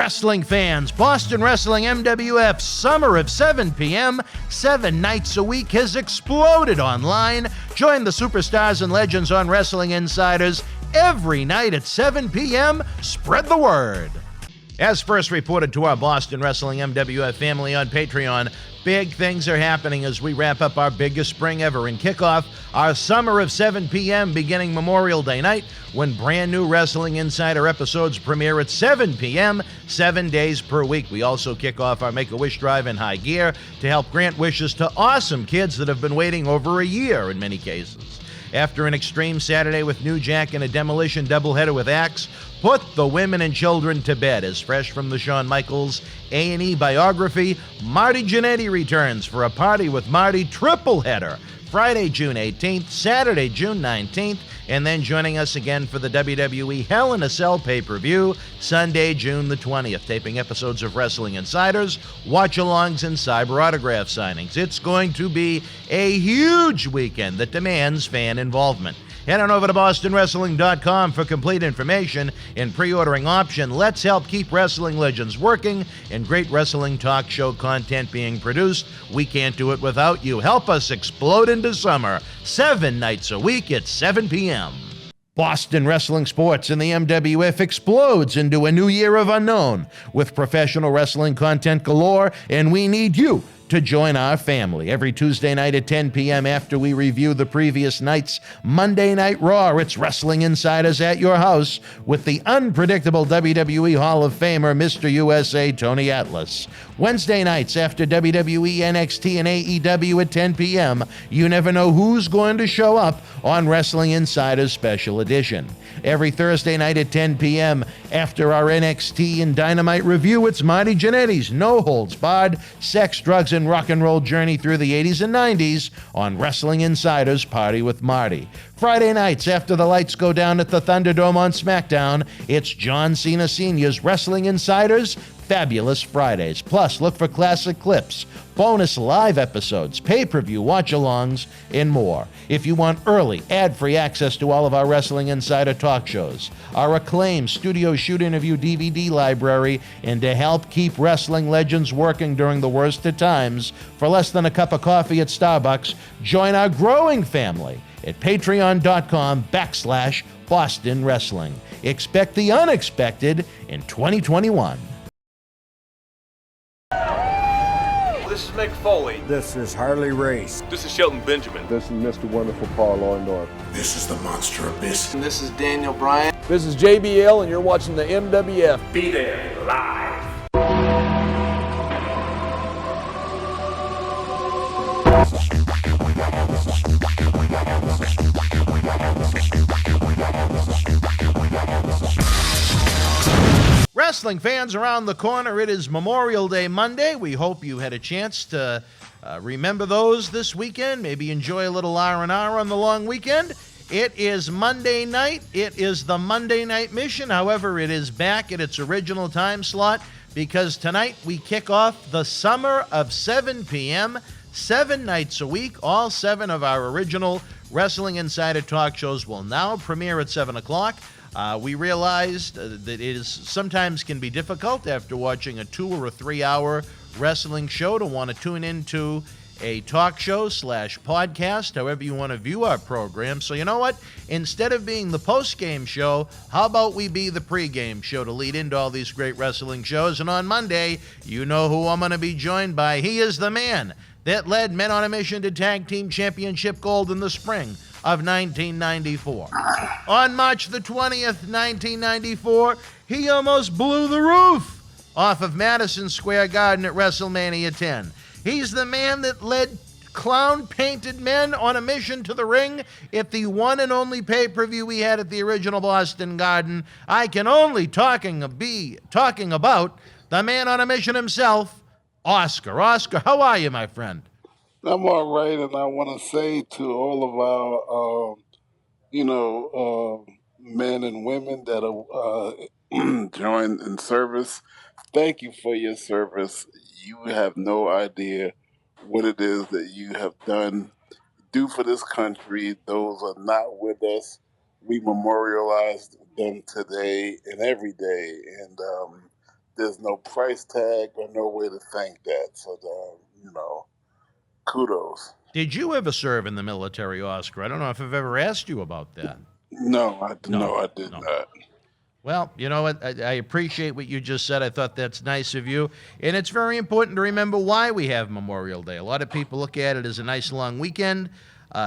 Wrestling fans, Boston Wrestling MWF Summer of 7 p.m., 7 nights a week has exploded online. Join the superstars and legends on Wrestling Insiders every night at 7 p.m. Spread the word. As first reported to our Boston Wrestling MWF family on Patreon, big things are happening as we wrap up our biggest spring ever and kick off our Summer of 7 p.m. beginning Memorial Day night, when brand new Wrestling Insider episodes premiere at 7 p.m., 7 days per week. We also kick off our Make-A-Wish Drive in high gear to help grant wishes to awesome kids that have been waiting over a year in many cases. After an Extreme Saturday with New Jack and a Demolition doubleheader with Axe, put the women and children to bed. As fresh from the Shawn Michaels A&E biography, Marty Jannetty returns for a Party with Marty triple header, Friday, June 18th, Saturday, June 19th, and then joining us again for the WWE Hell in a Cell pay-per-view, Sunday, June the 20th, taping episodes of Wrestling Insiders, watch-alongs, and cyber autograph signings. It's going to be a huge weekend that demands fan involvement. Head on over to BostonWrestling.com for complete information and pre-ordering option. Let's help keep wrestling legends working and great wrestling talk show content being produced. We can't do it without you. Help us explode into summer, 7 nights a week at 7 p.m. Boston Wrestling Sports and the MWF explodes into a new year of unknown with professional wrestling content galore, and we need you to join our family. Every Tuesday night at 10 p.m. after we review the previous night's Monday Night Raw, it's Wrestling Insiders at your house with the unpredictable WWE Hall of Famer, Mr. USA, Tony Atlas. Wednesday nights after WWE, NXT, and AEW at 10 p.m., you never know who's going to show up on Wrestling Insiders Special Edition. Every Thursday night at 10 p.m. after our NXT and Dynamite review, it's Marty Jannetty's No Holds Barred Sex, Drugs, and Rock and Roll journey through the 80s and 90s on Wrestling Insiders Party with Marty. Friday nights after the lights go down at the Thunderdome on SmackDown, it's John Cena Sr.'s Wrestling Insiders Fabulous Fridays. Plus, look for classic clips, bonus live episodes, pay-per-view watch-alongs, and more. If you want early, ad-free access to all of our Wrestling Insider talk shows, our acclaimed studio shoot interview DVD library, and to help keep wrestling legends working during the worst of times, for less than a cup of coffee at Starbucks, join our growing family at patreon.com/Boston Wrestling. Expect the unexpected in 2021. This is Mick Foley. This is Harley Race. This is Shelton Benjamin. This is Mr. Wonderful Paul Orndorff. This is the Monster Abyss. And this is Daniel Bryan. This is JBL, and you're watching the MWF. Be there, live. Wrestling fans around the corner, it is Memorial Day Monday. We hope you had a chance to remember those this weekend. Maybe enjoy a little R&R on the long weekend. It is Monday night. It is the Monday Night Mission. However, it is back at its original time slot because tonight we kick off the Summer of 7 p.m., 7 nights a week. All 7 of our original Wrestling Insider talk shows will now premiere at 7 o'clock. We realized that it is sometimes can be difficult after watching a 2 or 3 hour wrestling show to want to tune into a talk show / podcast, however you want to view our program. So you know what? Instead of being the post-game show, how about we be the pre-game show to lead into all these great wrestling shows? And on Monday, you know who I'm going to be joined by. He is the man that led Men on a Mission to Tag Team Championship gold in the spring of 1994. On March the 20th, 1994, he almost blew the roof off of Madison Square Garden at WrestleMania 10. He's the man that led clown-painted men on a mission to the ring at the one and only pay-per-view we had at the original Boston Garden. I can only be talking about the man on a mission himself, Oscar. Oscar, how are you, my friend? I'm all right, and I want to say to all of our, men and women that are joined in service, thank you for your service. You have no idea what it is that you have do for this country. Those are not with us. We memorialized them today and every day, and there's no price tag or no way to thank that. So, kudos. Did you ever serve in the military, Oscar? I don't know if I've ever asked you about that. No, I did No. not. Well, you know what? I appreciate what you just said. I thought that's nice of you. And it's very important to remember why we have Memorial Day. A lot of people look at it as a nice long weekend.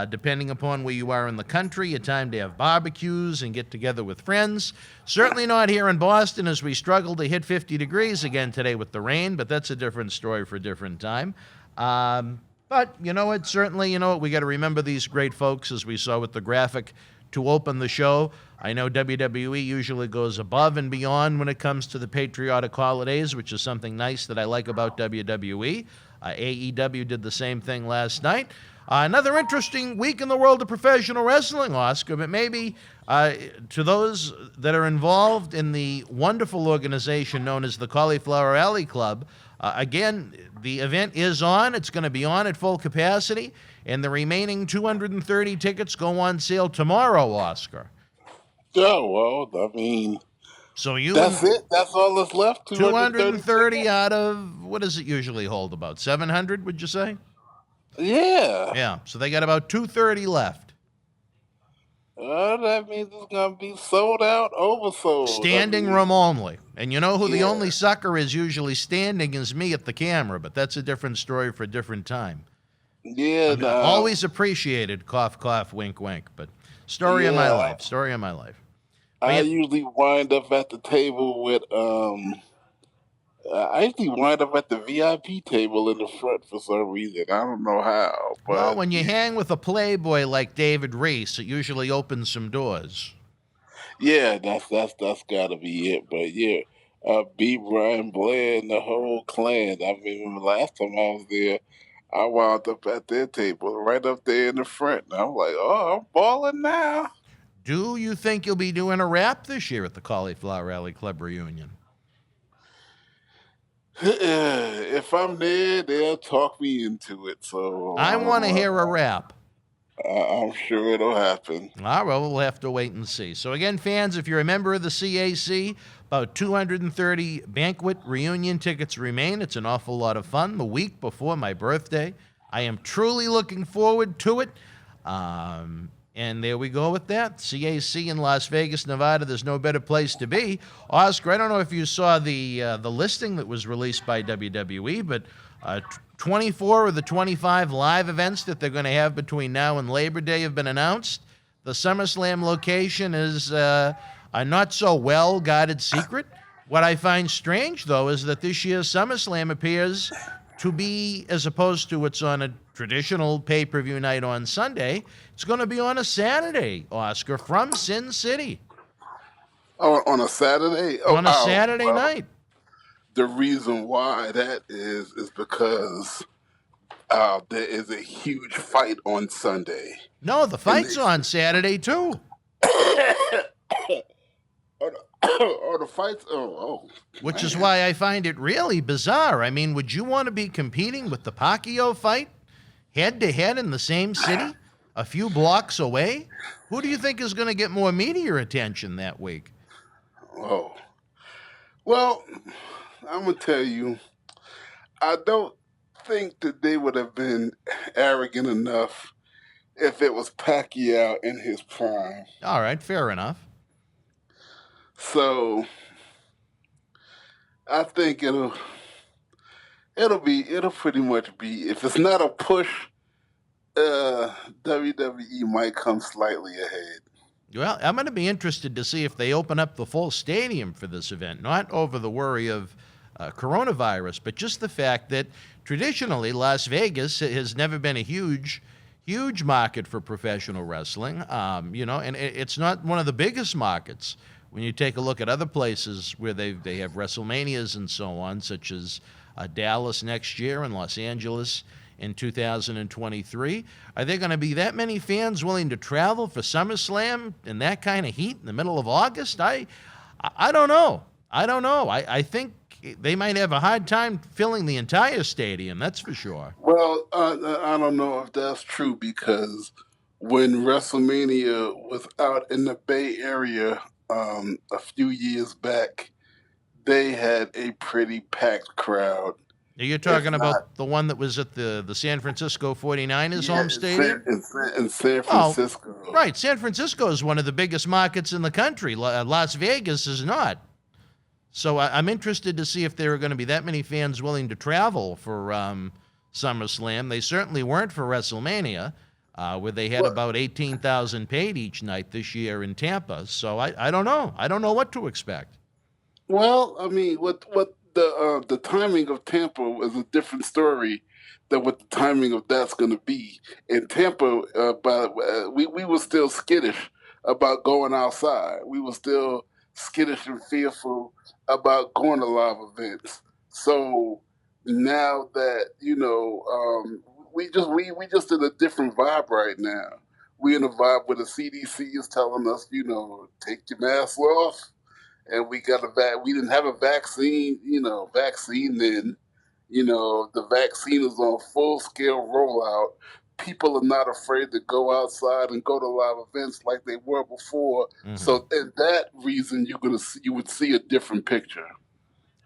Depending upon where you are in the country, a time to have barbecues and get together with friends. Certainly not here in Boston as we struggle to hit 50 degrees again today with the rain, but that's a different story for a different time. But you know what? Certainly, we got to remember these great folks, as we saw with the graphic to open the show. I know WWE usually goes above and beyond when it comes to the patriotic holidays, which is something nice that I like about WWE. AEW did the same thing last night. Another interesting week in the world of professional wrestling, Oscar, but maybe to those that are involved in the wonderful organization known as the Cauliflower Alley Club, again, the event is on. It's going to be on at full capacity, and the remaining 230 tickets go on sale tomorrow, Oscar. Oh, well, I mean, so that's it? That's all that's left? 230 out of, what does it usually hold, about 700, would you say? Yeah. Yeah, so they got about 230 left. That means it's going to be sold out, oversold. Standing room only. And you know who the only sucker is usually standing is me at the camera, but that's a different story for a different time. Yeah, always appreciated, cough, cough, wink, wink, but story of my life. I usually wind up at the table with, I usually wind up at the VIP table in the front for some reason. I don't know how. But well, when you hang with a playboy like David Reese, it usually opens some doors. Yeah, that's got to be it. But yeah, B. Brian Blair and the whole clan. I remember last time I was there, I wound up at their table right up there in the front. And I'm like, oh, I'm balling now. Do you think you'll be doing a rap this year at the Cauliflower Alley Club reunion? If I'm there, they'll talk me into it. So I want to hear a rap. I'm sure it'll happen. All right, well, we'll have to wait and see. So again, fans, if you're a member of the CAC, about 230 banquet reunion tickets remain. It's an awful lot of fun the week before my birthday. I am truly looking forward to it. And there we go with that. CAC in Las Vegas, Nevada. There's no better place to be. Oscar, I don't know if you saw the listing that was released by WWE, but 24 of the 25 live events that they're going to have between now and Labor Day have been announced. The SummerSlam location is a not so well guarded secret. What I find strange, though, is that this year's SummerSlam appears to be, as opposed to it's on a traditional pay-per-view night on Sunday, it's going to be on a Saturday, Oscar, from Sin City. Oh, on a Saturday? Oh, on a Saturday night. The reason why that is because there is a huge fight on Sunday. No, the fight's on Saturday, too. The fights? Oh. Which is why I find it really bizarre. I mean, would you want to be competing with the Pacquiao fight head-to-head in the same city, a few blocks away? Who do you think is going to get more media attention that week? Oh. Well, I'm going to tell you, I don't think that they would have been arrogant enough if it was Pacquiao in his prime. All right, fair enough. So I think it'll pretty much be, if it's not a push, WWE might come slightly ahead. Well, I'm going to be interested to see if they open up the full stadium for this event, not over the worry of coronavirus, but just the fact that traditionally Las Vegas has never been a huge market for professional wrestling, and it's not one of the biggest markets. When you take a look at other places where they have WrestleManias and so on, such as Dallas next year and Los Angeles in 2023, are there going to be that many fans willing to travel for SummerSlam in that kind of heat in the middle of August? I don't know. I think they might have a hard time filling the entire stadium, that's for sure. Well, I don't know if that's true, because when WrestleMania was out in the Bay Area a few years back, they had a pretty packed crowd. You're talking If about not, the one that was at the San Francisco 49ers yeah, home stadium? In San Oh, Francisco. right. San Francisco is one of the biggest markets in the country. Las Vegas is not. So I'm interested to see if there are going to be that many fans willing to travel for SummerSlam. They certainly weren't for WrestleMania, where they had Well, about 18,000 paid each night this year in Tampa. So I don't know. I don't know what to expect. well, I mean, what the timing of Tampa is a different story than what the timing of that's going to be. In Tampa, we were still skittish about going outside. We were still skittish and fearful about going to live events. So now that we just in a different vibe right now. We in a vibe where the CDC is telling us, take your mask off, and we got we didn't have a vaccine then. The vaccine is on full scale rollout. People are not afraid to go outside and go to live events like they were before. Hmm. So, in that reason, you would see a different picture.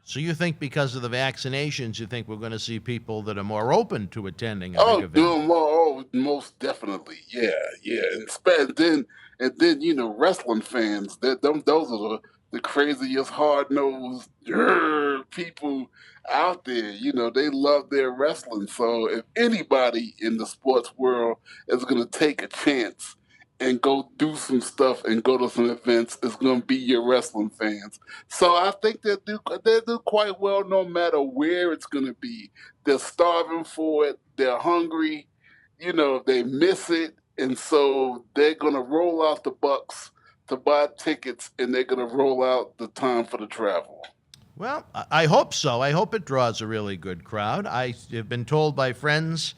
So you think because of the vaccinations, you think we're going to see people that are more open to attending a big event? Doing more. Oh, most definitely. Yeah, yeah. And then wrestling fans. Those are the craziest, hard nosed people out there. They love their wrestling. So if anybody in the sports world is going to take a chance and go do some stuff and go to some events, it's going to be your wrestling fans. So I think they do quite well no matter where it's going to be. They're starving for it. They're hungry. They miss it. And so they're going to roll out the bucks to buy tickets, and they're going to roll out the time for the travel. Well, I hope so. I hope it draws a really good crowd. I have been told by friends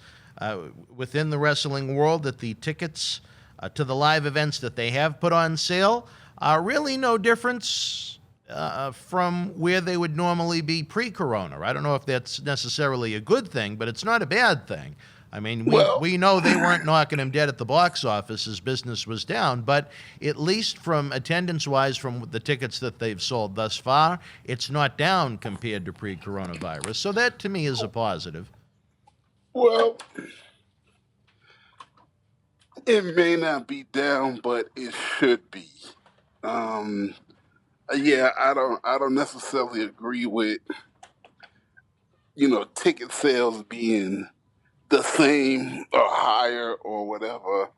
within the wrestling world that the tickets to the live events that they have put on sale are really no difference from where they would normally be pre-corona. I don't know if that's necessarily a good thing, but it's not a bad thing. I mean, we know they weren't knocking him dead at the box office as business was down, but at least from attendance-wise, from the tickets that they've sold thus far, it's not down compared to pre-coronavirus. So that, to me, is a positive. Well, it may not be down, but it should be. Yeah, I don't necessarily agree with ticket sales being the same or higher or whatever.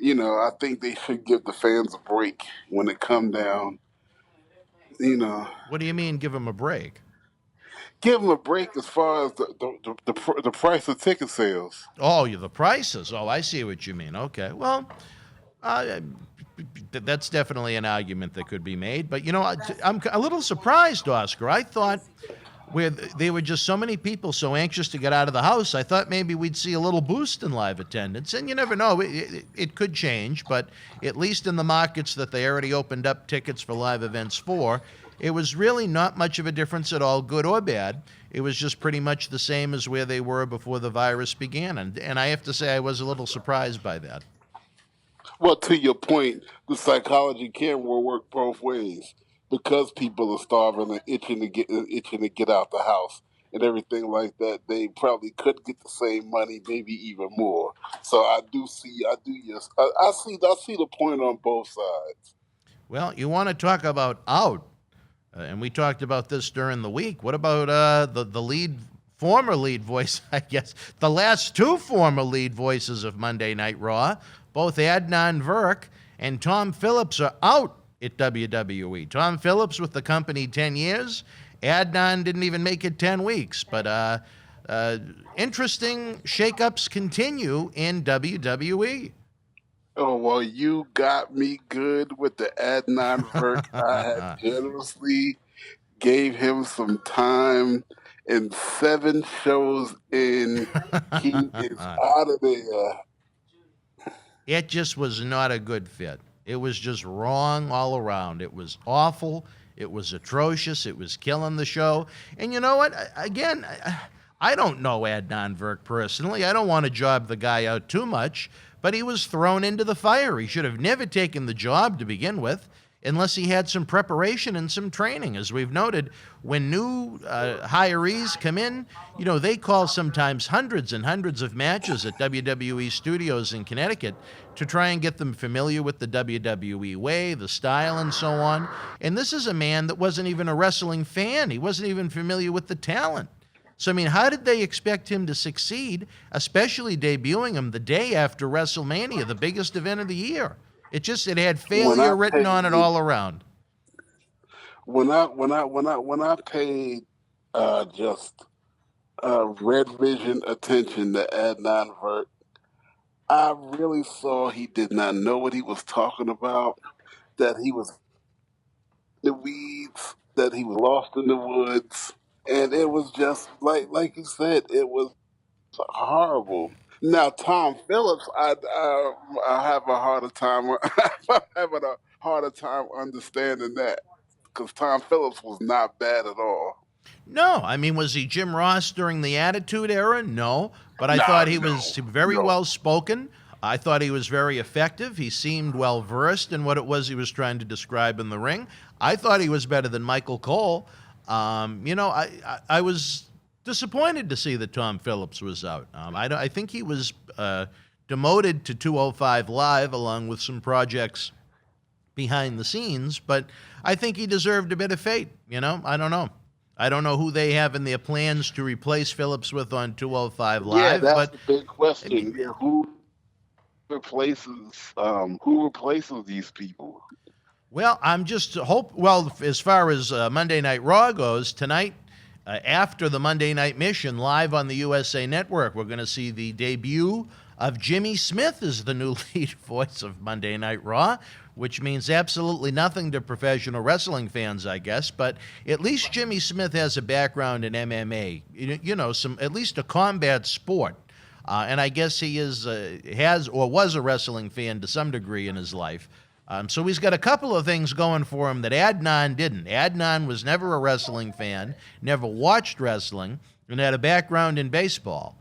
I think they should give the fans a break when it come down. What do you mean, give them a break? Give them a break as far as the price of ticket sales. Oh, the prices. Oh, I see what you mean. Okay. Well, that's definitely an argument that could be made. But, I'm a little surprised, Oscar. I thought where there were just so many people so anxious to get out of the house, I thought maybe we'd see a little boost in live attendance. And you never know. It could change. But at least in the markets that they already opened up tickets for live events for, it was really not much of a difference at all, good or bad. It was just pretty much the same as where they were before the virus began. And I have to say I was a little surprised by that. Well, to your point, the psychology can work both ways because people are starving and itching to get out the house and everything like that. They probably could get the same money, maybe even more. So I see the point on both sides. Well, you want to talk about out, and we talked about this during the week. What about the former lead voice, I guess, the last two former lead voices of Monday Night Raw? Both Adnan Virk and Tom Phillips are out at WWE. Tom Phillips with the company 10 years. Adnan didn't even make it 10 weeks. But interesting shakeups continue in WWE. Oh, well, you got me good with the Adnan Virk. I had generously gave him some time, and 7 shows in, he is out of there. It just was not a good fit. It was just wrong all around. It was awful. It was atrocious. It was killing the show. And you know what? Again, I don't know Adnan Virk personally. I don't want to job the guy out too much, but he was thrown into the fire. He should have never taken the job to begin with. unless he had some preparation and some training. As we've noted, when new hirees come in, they call sometimes hundreds and hundreds of matches at WWE studios in Connecticut to try and get them familiar with the WWE way, the style, and so on. And this is a man that wasn't even a wrestling fan. He wasn't even familiar with the talent. So, I mean, how did they expect him to succeed, especially debuting him the day after WrestleMania, the biggest event of the year? It had failure written on it all around. When I paid just red vision attention to Adnan Virk, I really saw he did not know what he was talking about, that he was in the weeds, that he was lost in the woods. And it was just like you said, it was horrible. Now, Tom Phillips, I have a harder time. I'm having a harder time understanding that, because Tom Phillips was not bad at all. No, I mean, was he Jim Ross during the Attitude Era? No, but I thought he was very well spoken. I thought he was very effective. He seemed well versed in what it was he was trying to describe in the ring. I thought he was better than Michael Cole. I was disappointed to see that Tom Phillips was out. I think he was demoted to 205 Live along with some projects behind the scenes, but I think he deserved a bit of fate. I don't know. I don't know who they have in their plans to replace Phillips with on 205 Live. Yeah, that's but the big question. Who replaces these people? Well, I'm just as far as Monday Night Raw goes, tonight, after the Monday Night Mission, live on the USA Network, we're going to see the debut of Jimmy Smith as the new lead voice of Monday Night Raw, which means absolutely nothing to professional wrestling fans, I guess. But at least Jimmy Smith has a background in MMA, at least a combat sport. And I guess he was a wrestling fan to some degree in his life. So he's got a couple of things going for him that Adnan didn't. Adnan was never a wrestling fan, never watched wrestling, and had a background in baseball.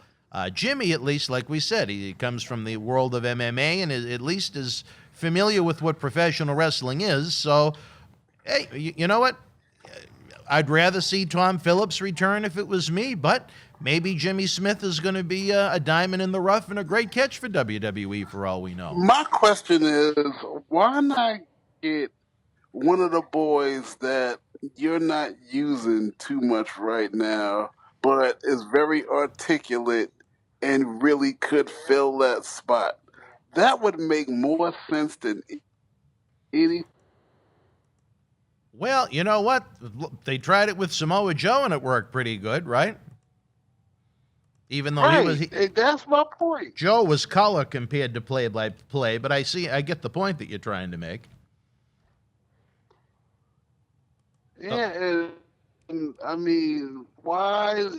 Jimmy, at least, like we said, he comes from the world of MMA and at least is familiar with what professional wrestling is. So, hey, you know what? I'd rather see Tom Phillips return if it was me, but maybe Jimmy Smith is going to be a diamond in the rough and a great catch for WWE for all we know. My question is, why not get one of the boys that you're not using too much right now, but is very articulate and really could fill that spot? That would make more sense than any. Well, you know what? They tried it with Samoa Joe and it worked pretty good, right? Even though that's my point. Joe was color compared to play-by-play, but I get the point that you're trying to make. Yeah, and I mean, why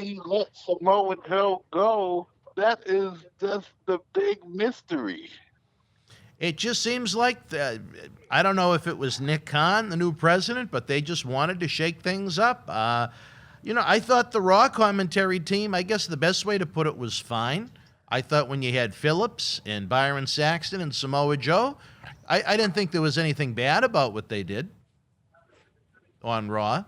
you let Samoa Joe go? That is just the big mystery. It just seems like, I don't know if it was Nick Khan, the new president, but they just wanted to shake things up. I thought the Raw commentary team, I guess the best way to put it was fine. I thought when you had Phillips and Byron Saxton and Samoa Joe, I didn't think there was anything bad about what they did on Raw.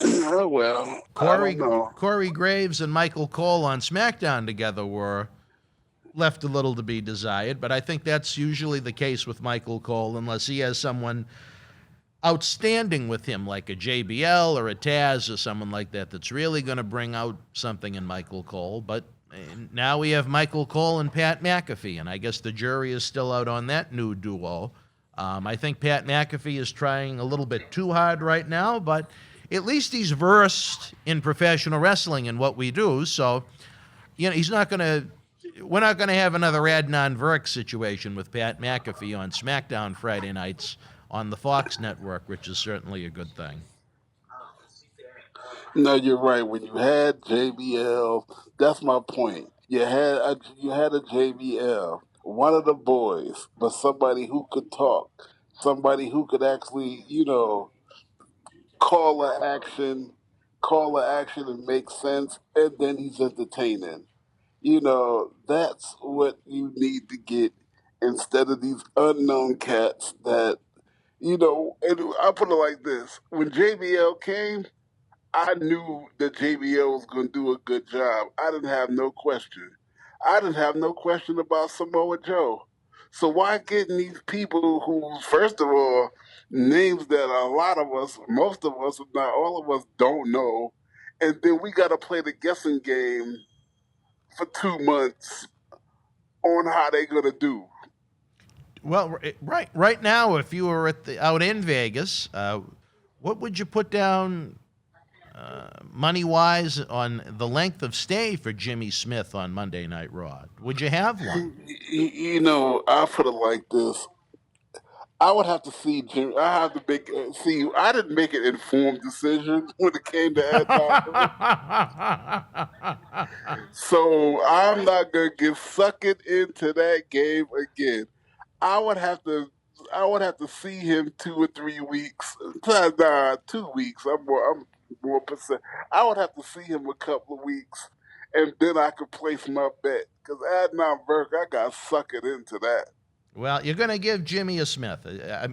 Oh, well, Corey Graves and Michael Cole on SmackDown together were left a little to be desired, but I think that's usually the case with Michael Cole unless he has someone outstanding with him like a JBL or a Taz or someone like that that's really going to bring out something in Michael Cole. But now we have Michael Cole and Pat McAfee, and I guess the jury is still out on that new duo. I think Pat McAfee is trying a little bit too hard right now, but at least he's versed in professional wrestling and what we do. So, we're not going to have another Adnan Virk situation with Pat McAfee on SmackDown Friday nights on the Fox network, which is certainly a good thing. No, you're right. When you had JBL, that's my point. You had a JBL, one of the boys, but somebody who could talk, somebody who could actually, call an action and make sense, and then he's entertaining. That's what you need to get instead instead of these unknown cats that, and I put it like this. When JBL came, I knew that JBL was going to do a good job. I didn't have no question. I didn't have no question about Samoa Joe. So why getting these people who, first of all, names that a lot of us, most of us, if not all of us, don't know, and then we got to play the guessing game for 2 months on how they going to do. Well, right now, if you were out in Vegas, what would you put down money-wise on the length of stay for Jimmy Smith on Monday Night Raw? Would you have one? I put it like this. I would have to see Jim. I have to make see. I didn't make an informed decision when it came to Adnan. So I'm not gonna get sucked into that game again. I would have to. I would have to see him 2 or 3 weeks. Nah, 2 weeks. I'm more percent. I would have to see him a couple of weeks, and then I could place my bet. Because Adnan Virk, I got sucked into that. Well, you're going to give Jimmy a Smith.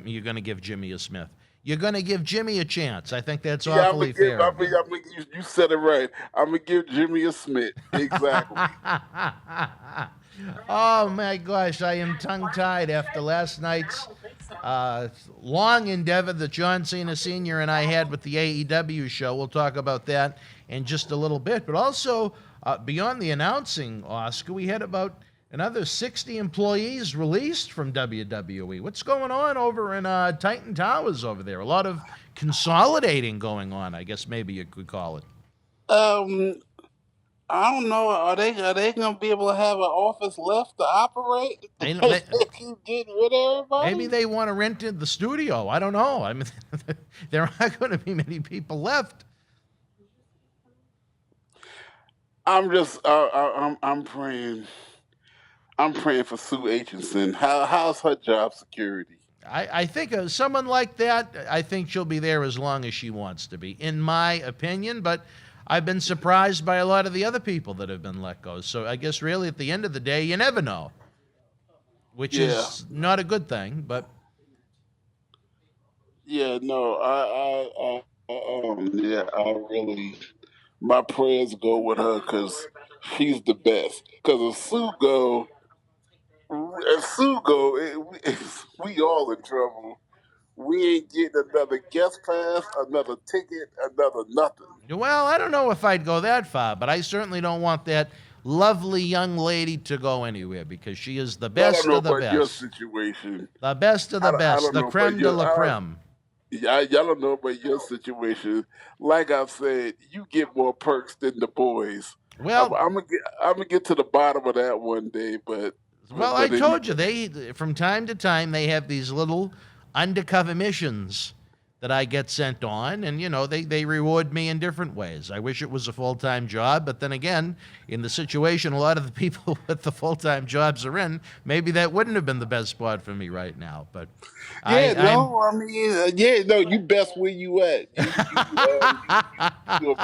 You're going to give Jimmy a Smith. You're going to give Jimmy a chance. I think that's awfully fair. You said it right. I'm going to give Jimmy a Smith. Exactly. Oh, my gosh. I am tongue-tied after last night's long endeavor that John Cena Sr. and I had with the AEW show. We'll talk about that in just a little bit. But also, beyond the announcing, Oscar, we had about another 60 employees released from WWE. What's going on over in Titan Towers over there? A lot of consolidating going on, I guess maybe you could call it. I don't know. Are they going to be able to have an office left to operate? They keep getting rid of everybody? Maybe they want to rent the studio. I don't know. I mean, there aren't going to be many people left. I'm praying. I'm praying for Sue Aitchison. How's her job security? I think someone like that, I think she'll be there as long as she wants to be, in my opinion. But I've been surprised by a lot of the other people that have been let go. So I guess really at the end of the day, you never know, which is not a good thing. But yeah, no, I really, my prayers go with her because she's the best. Because if Sue go, we all in trouble. We ain't getting another guest pass, another ticket, another nothing. Well, I don't know if I'd go that far, but I certainly don't want that lovely young lady to go anywhere because she is the best of the best. Your situation. The best of the best, the creme de la creme. Y'all don't know about your situation. Like I've said, you get more perks than the boys. Well, I'm gonna get to the bottom of that one day, but I told you they from time to time they have these little undercover missions that I get sent on, and they reward me in different ways. I wish it was a full-time job, but then again, in the situation a lot of the people with the full-time jobs are in, maybe that wouldn't have been the best spot for me right now. But you best where you at. You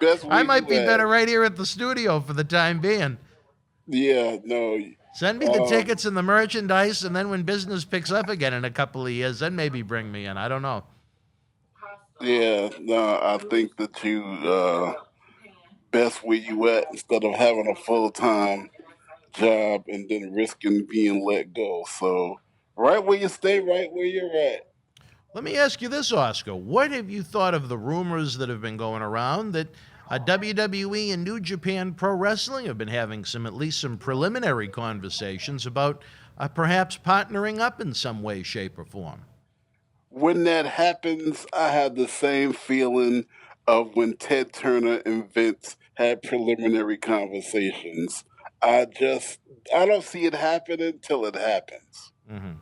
best where I might be at. better right here at the studio for the time being. Yeah, no. Send me the tickets and the merchandise, and then when business picks up again in a couple of years, then maybe bring me in. I don't know. Yeah, no, I think that you best where you at instead of having a full-time job and then risking being let go. So right where you stay, right where you're at. Let me ask you this, Oscar. What have you thought of the rumors that have been going around that WWE and New Japan Pro Wrestling have been having at least some preliminary conversations about perhaps partnering up in some way, shape, or form? When that happens, I have the same feeling of when Ted Turner and Vince had preliminary conversations. I don't see it happening until it happens. Mm-hmm.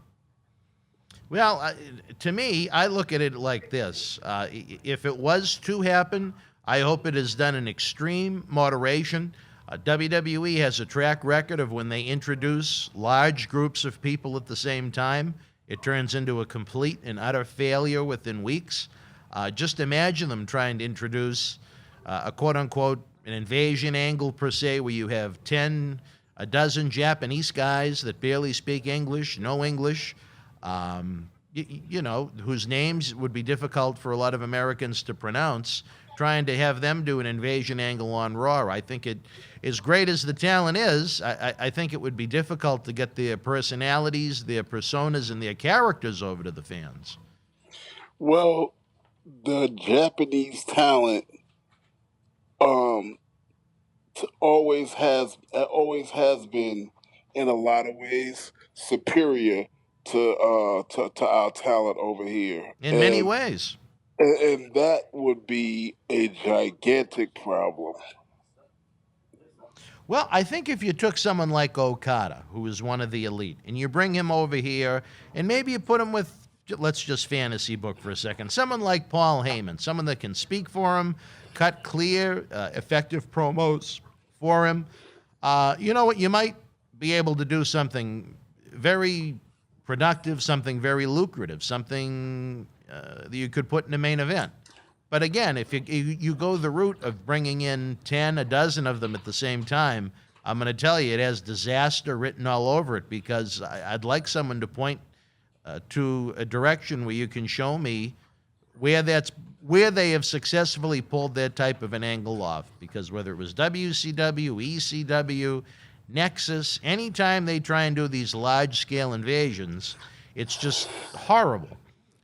Well, to me, I look at it like this. If it was to happen, I hope it is done in extreme moderation. WWE has a track record of when they introduce large groups of people at the same time, it turns into a complete and utter failure within weeks. Just imagine them trying to introduce a quote-unquote an invasion angle per se, where you have 10 a dozen Japanese guys that barely speak English, no English, whose names would be difficult for a lot of Americans to pronounce, trying to have them do an invasion angle on Raw. I think it, as great as the talent is, I think it would be difficult to get their personalities, their personas, and their characters over to the fans. Well, the Japanese talent always has been, in a lot of ways, superior to our talent over here. In many ways. And that would be a gigantic problem. Well, I think if you took someone like Okada, who is one of the elite, and you bring him over here, and maybe you put him with, let's just fantasy book for a second, someone like Paul Heyman, someone that can speak for him, cut clear, effective promos for him, you know what, you might be able to do something very productive, something very lucrative, something that you could put in a main event. But again, if you go the route of bringing in 10, a dozen of them at the same time, I'm going to tell you, it has disaster written all over it, because I'd like someone to point to a direction where you can show me where they have successfully pulled that type of an angle off. Because whether it was WCW, ECW, Nexus, anytime they try and do these large-scale invasions, it's just horrible.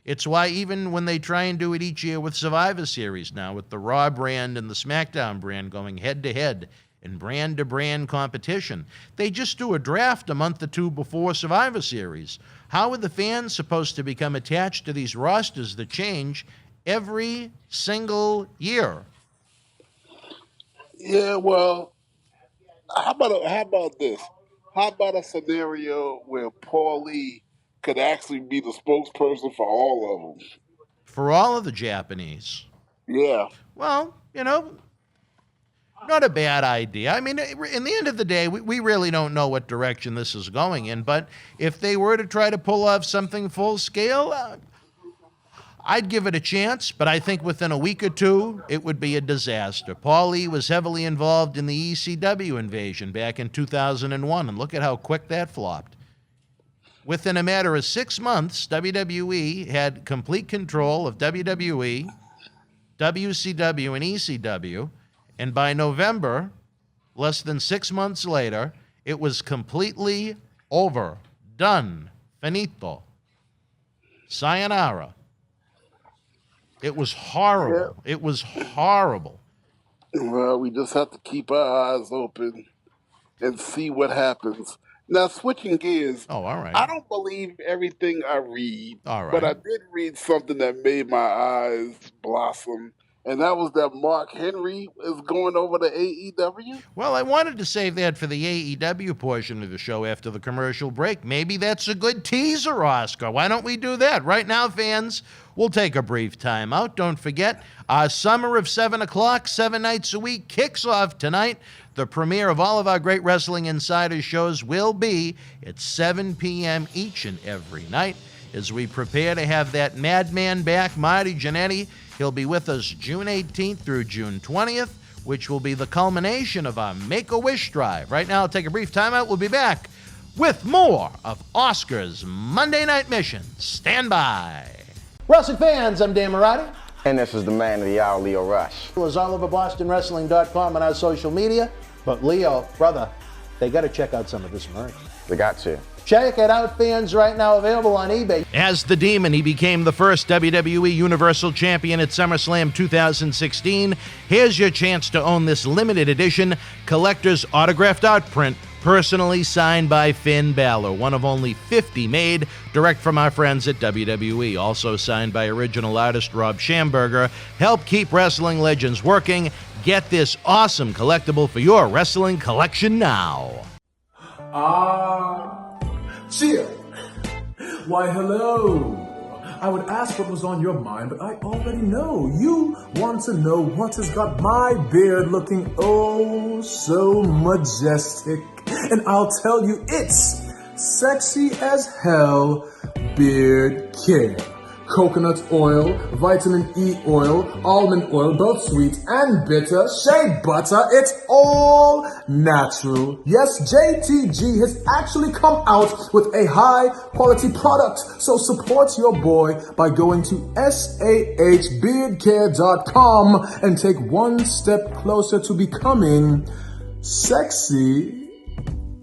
It's why even when they try and do it each year with Survivor Series now, with the Raw brand and the SmackDown brand going head-to-head in brand-to-brand competition, they just do a draft a month or two before Survivor Series. How are the fans supposed to become attached to these rosters that change every single year? Yeah, well, how about this? How about a scenario where Paul Lee could actually be the spokesperson for all of them? For all of the Japanese? Yeah. Well, not a bad idea. I mean, in the end of the day, we really don't know what direction this is going in, but if they were to try to pull off something full scale, I'd give it a chance, but I think within a week or two, it would be a disaster. Paul Lee was heavily involved in the ECW invasion back in 2001, and look at how quick that flopped. Within a matter of 6 months, WWE had complete control of WWE, WCW, and ECW, and by November, less than 6 months later, it was completely over, done, finito, sayonara. It was horrible. Yeah. It was horrible. Well, we just have to keep our eyes open and see what happens. Now, switching gears. Oh, all right. I don't believe everything I read. All right. But I did read something that made my eyes blossom, and that was that Mark Henry is going over to AEW. Well, I wanted to save that for the AEW portion of the show after the commercial break. Maybe that's a good teaser, Oscar. Why don't we do that? Right now, fans, we'll take a brief time out. Don't forget, our summer of 7 o'clock, 7 nights a week, kicks off tonight. The premiere of all of our great Wrestling Insider shows will be at 7 p.m. each and every night as we prepare to have that madman back, Marty Jannetty. He'll be with us June 18th through June 20th, which will be the culmination of our Make-A-Wish drive. Right now, I'll take a brief time out. We'll be back with more of Oscar's Monday Night Mission. Stand by. Wrestling fans, I'm Dan Marty. And this is the man of the hour, Leo Rush. It was all over BostonWrestling.com and our social media. But Leo, brother, they got to check out some of this merch. They got to. Check it out, fans, right now, available on eBay. As the Demon, he became the first WWE Universal Champion at SummerSlam 2016. Here's your chance to own this limited edition collector's autographed art print, personally signed by Finn Balor, one of only 50 made, direct from our friends at WWE. Also signed by original artist Rob Schamberger. Help keep wrestling legends working. Get this awesome collectible for your wrestling collection now. Cheer! Why, hello! I would ask what was on your mind, but I already know. You want to know what has got my beard looking oh so majestic. And I'll tell you, it's sexy as hell beard care. coconut oil, vitamin E oil, almond oil, both sweet and bitter, shea butter. It's all natural. Yes, JTG has actually come out with a high quality product. So support your boy by going to sahbeardcare.com and take one step closer to becoming sexy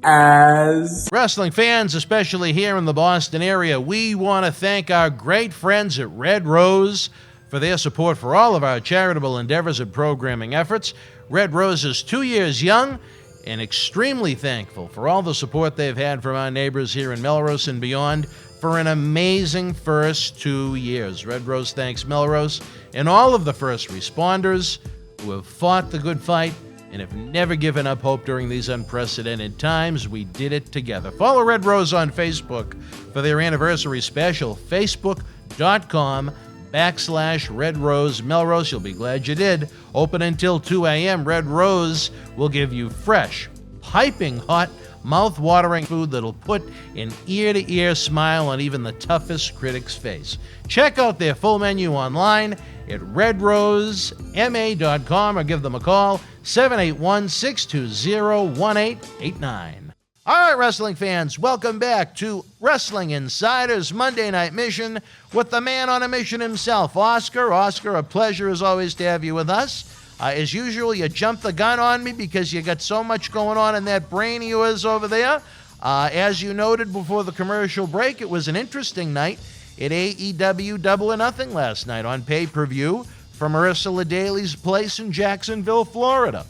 as wrestling fans, especially here in the Boston area, we want to thank our great friends at Red Rose for their support for all of our charitable endeavors and programming efforts. Red Rose is 2 years young and extremely thankful for all the support they've had from our neighbors here in Melrose and beyond for an amazing first 2 years. Red Rose thanks Melrose and all of the first responders who have fought the good fight and have never given up hope during these unprecedented times. We did it together. Follow Red Rose on Facebook for their anniversary special, facebook.com/Red Rose Melrose. You'll be glad you did. Open until 2 a.m. Red Rose will give you fresh, piping hot, mouth-watering food that'll put an ear-to-ear smile on even the toughest critic's face. Check out their full menu online at redrosema.com or give them a call, 781-620-1889. All right, wrestling fans, welcome back to Wrestling Insiders Monday Night Mission with the man on a mission himself, Oscar. Oscar, a pleasure as always to have you with us. As usual, you jumped the gun on me because you got so much going on in that brain of yours over there. As you noted before the commercial break, it was an interesting night at AEW Double or Nothing last night on pay-per-view from Ursula Daly's place in Jacksonville, Florida.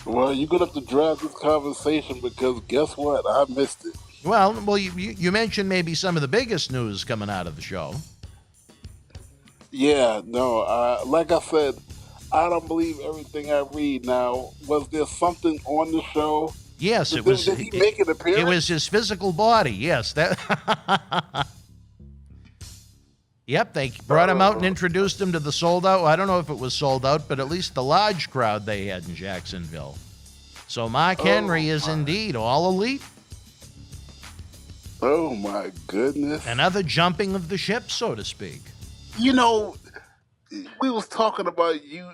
Well, you're going to have to drive this conversation because guess what? I missed it. Well, you mentioned maybe some of the biggest news coming out of the show. Yeah, no, like I said, I don't believe everything I read. Now, was there something on the show? Yes, it was. Did he make an appearance? It was his physical body. Yes, that. Yep, they brought him out and introduced him to the sold out. I don't know if it was sold out, but at least the large crowd they had in Jacksonville. So Mark Henry is indeed all elite. Oh my goodness! Another jumping of the ship, so to speak. You know, we was talking about you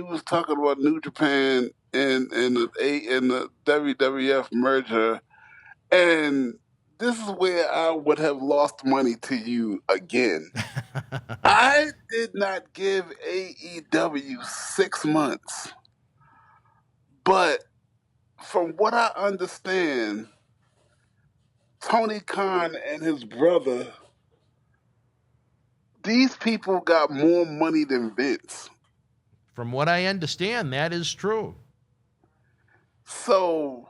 was talking about New Japan and the WWF merger, and this is where I would have lost money to you again. I did not give AEW 6 months, but from what I understand, Tony Khan and his brother, these people got more money than Vince. From what I understand, that is true. So,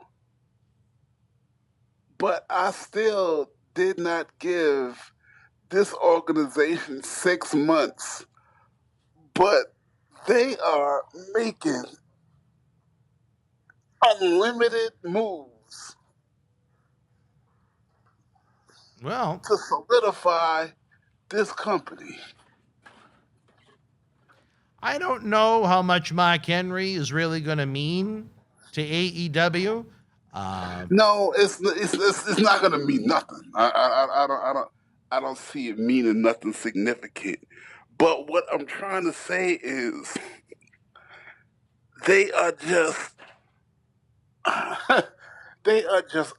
but I still did not give this organization 6 months. But they are making unlimited moves to solidify this company. I don't know how much Mark Henry is really going to mean to AEW. No, it's not going to mean nothing. I don't see it meaning nothing significant. But what I'm trying to say is they are just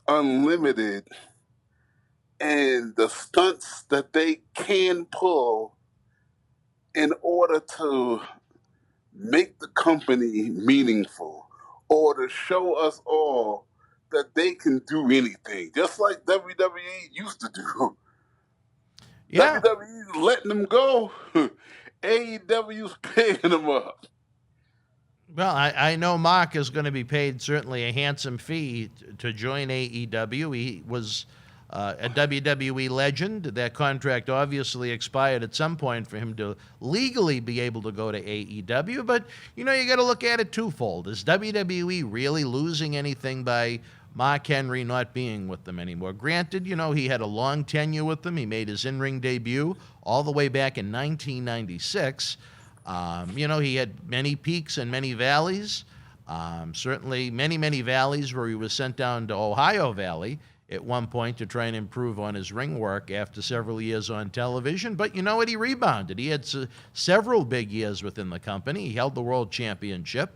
unlimited, and the stunts that they can pull in order to make the company meaningful or to show us all that they can do anything, just like WWE used to do. Yeah. WWE's letting them go. AEW's picking them up. Well, I know Mark is going to be paid certainly a handsome fee to join AEW. He was a WWE legend. That contract obviously expired at some point for him to legally be able to go to AEW. But, you got to look at it twofold. Is WWE really losing anything by Mark Henry not being with them anymore? Granted, he had a long tenure with them. He made his in-ring debut all the way back in 1996. He had many peaks and many valleys. Certainly many, many valleys where he was sent down to Ohio Valley at one point to try and improve on his ring work after several years on television. But you know what? He rebounded. He had several big years within the company. He held the world championship.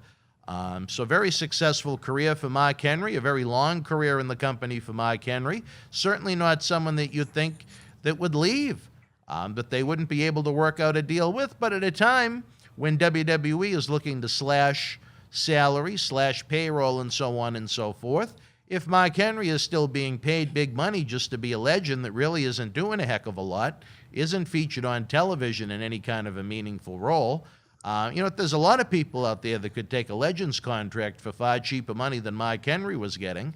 So very successful career for Mark Henry, a very long career in the company for Mark Henry. Certainly not someone that you'd think that would leave, that they wouldn't be able to work out a deal with. But at a time when WWE is looking to slash salary, slash payroll, and so on and so forth, if Mark Henry is still being paid big money just to be a legend that really isn't doing a heck of a lot, isn't featured on television in any kind of a meaningful role, there's a lot of people out there that could take a Legends contract for far cheaper money than Mark Henry was getting.